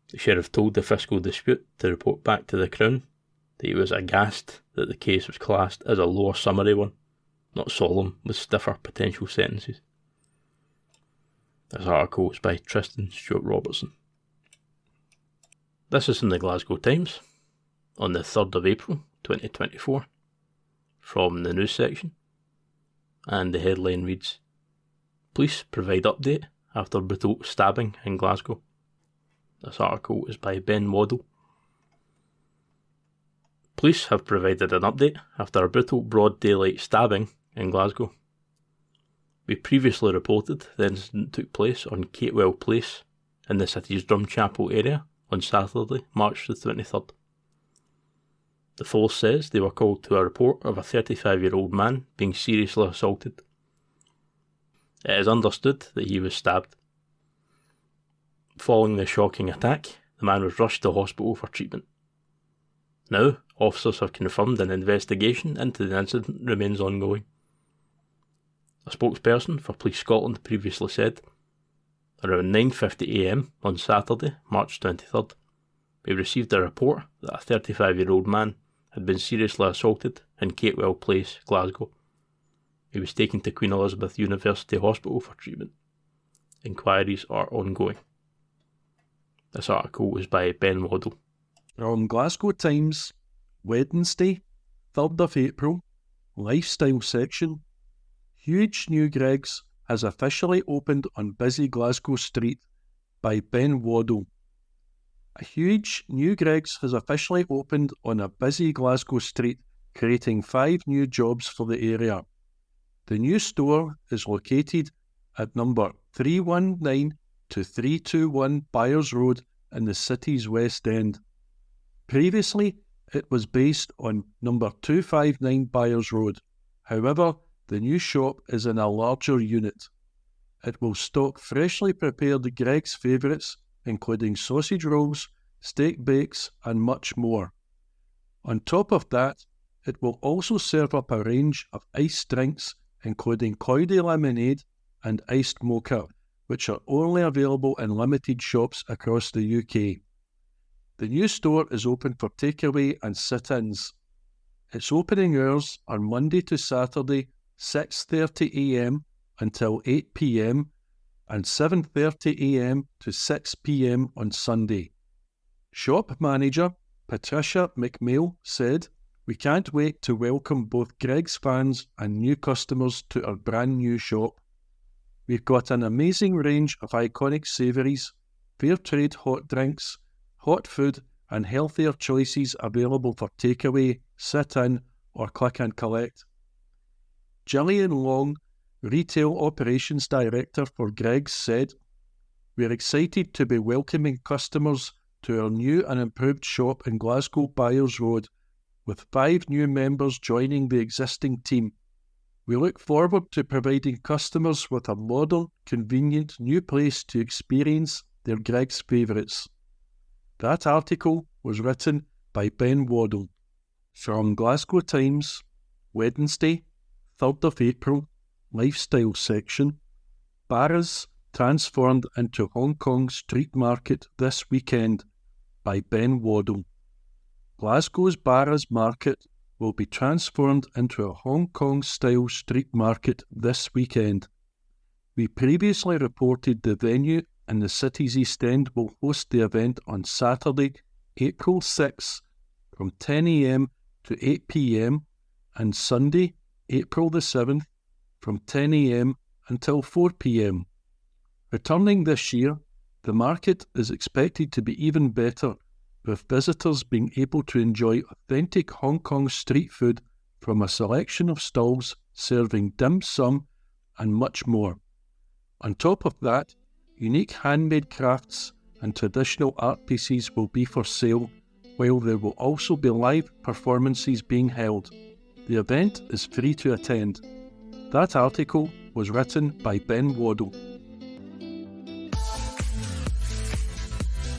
The sheriff told the fiscal dispute to report back to the Crown that he was aghast that the case was classed as a lower summary one, not solemn with stiffer potential sentences. This article is by Tristan Stewart Robertson. This is from the Glasgow Times on the 3rd of April 2024 from the news section, and the headline reads, "Police provide update after brutal stabbing in Glasgow." This article is by Ben Waddle. Police have provided an update after a brutal broad daylight stabbing in Glasgow. We previously reported the incident took place on Catewell Place in the city's Drumchapel area on Saturday, March the 23rd. The force says they were called to a report of a 35-year-old man being seriously assaulted. It is understood that he was stabbed. Following the shocking attack, the man was rushed to hospital for treatment. Now, officers have confirmed an investigation into the incident remains ongoing. A spokesperson for Police Scotland previously said, around 9:50am on Saturday, March 23rd, we received a report that a 35-year-old man had been seriously assaulted in Catewell Place, Glasgow. He was taken to Queen Elizabeth University Hospital for treatment. Inquiries are ongoing. This article was by Ben Waddle. From Glasgow Times, Wednesday, 3rd of April, Lifestyle section. Huge new Greggs has officially opened on busy Glasgow Street, by Ben Waddle. A huge new Greggs has officially opened on a busy Glasgow street, creating 5 new jobs for the area. The new store is located at number 319 to 321 Byers Road in the city's West End. Previously, it was based on number 259 Byers Road. However, the new shop is in a larger unit. It will stock freshly prepared Greggs favourites, including sausage rolls, steak bakes and much more. On top of that, it will also serve up a range of iced drinks, including cloudy lemonade and iced mocha, which are only available in limited shops across the UK. The new store is open for takeaway and sit-ins. Its opening hours are Monday to Saturday, 6:30am until 8pm and 7:30am to 6pm on Sunday. Shop manager Patricia McMail said, "We can't wait to welcome both Greggs fans and new customers to our brand new shop. We've got an amazing range of iconic savouries, fair trade hot drinks, hot food and healthier choices available for takeaway, sit-in or click and collect." Gillian Long, Retail Operations Director for Greggs, said, "We're excited to be welcoming customers to our new and improved shop in Glasgow Byers Road, with 5 new members joining the existing team. We look forward to providing customers with a modern, convenient new place to experience their Greggs favourites." That article was written by Ben Waddle. From Glasgow Times, Wednesday, 3rd of April, Lifestyle section. Barras transformed into Hong Kong street market this weekend, by Ben Waddle. Glasgow's Barras market will be transformed into a Hong Kong-style street market this weekend. We previously reported the venue in the city's East End will host the event on Saturday, April 6, from 10am to 8pm, and Sunday, April the 7th, from 10am until 4pm. Returning this year, the market is expected to be even better, with visitors being able to enjoy authentic Hong Kong street food from a selection of stalls serving dim sum and much more. On top of that, unique handmade crafts and traditional art pieces will be for sale, while there will also be live performances being held. The event is free to attend. That article was written by Ben Waddle.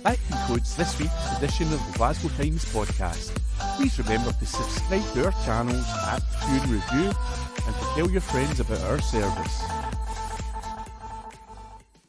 That concludes this week's edition of the Glasgow Times podcast. Please remember to subscribe to our channels at Review and Review and to tell your friends about our service.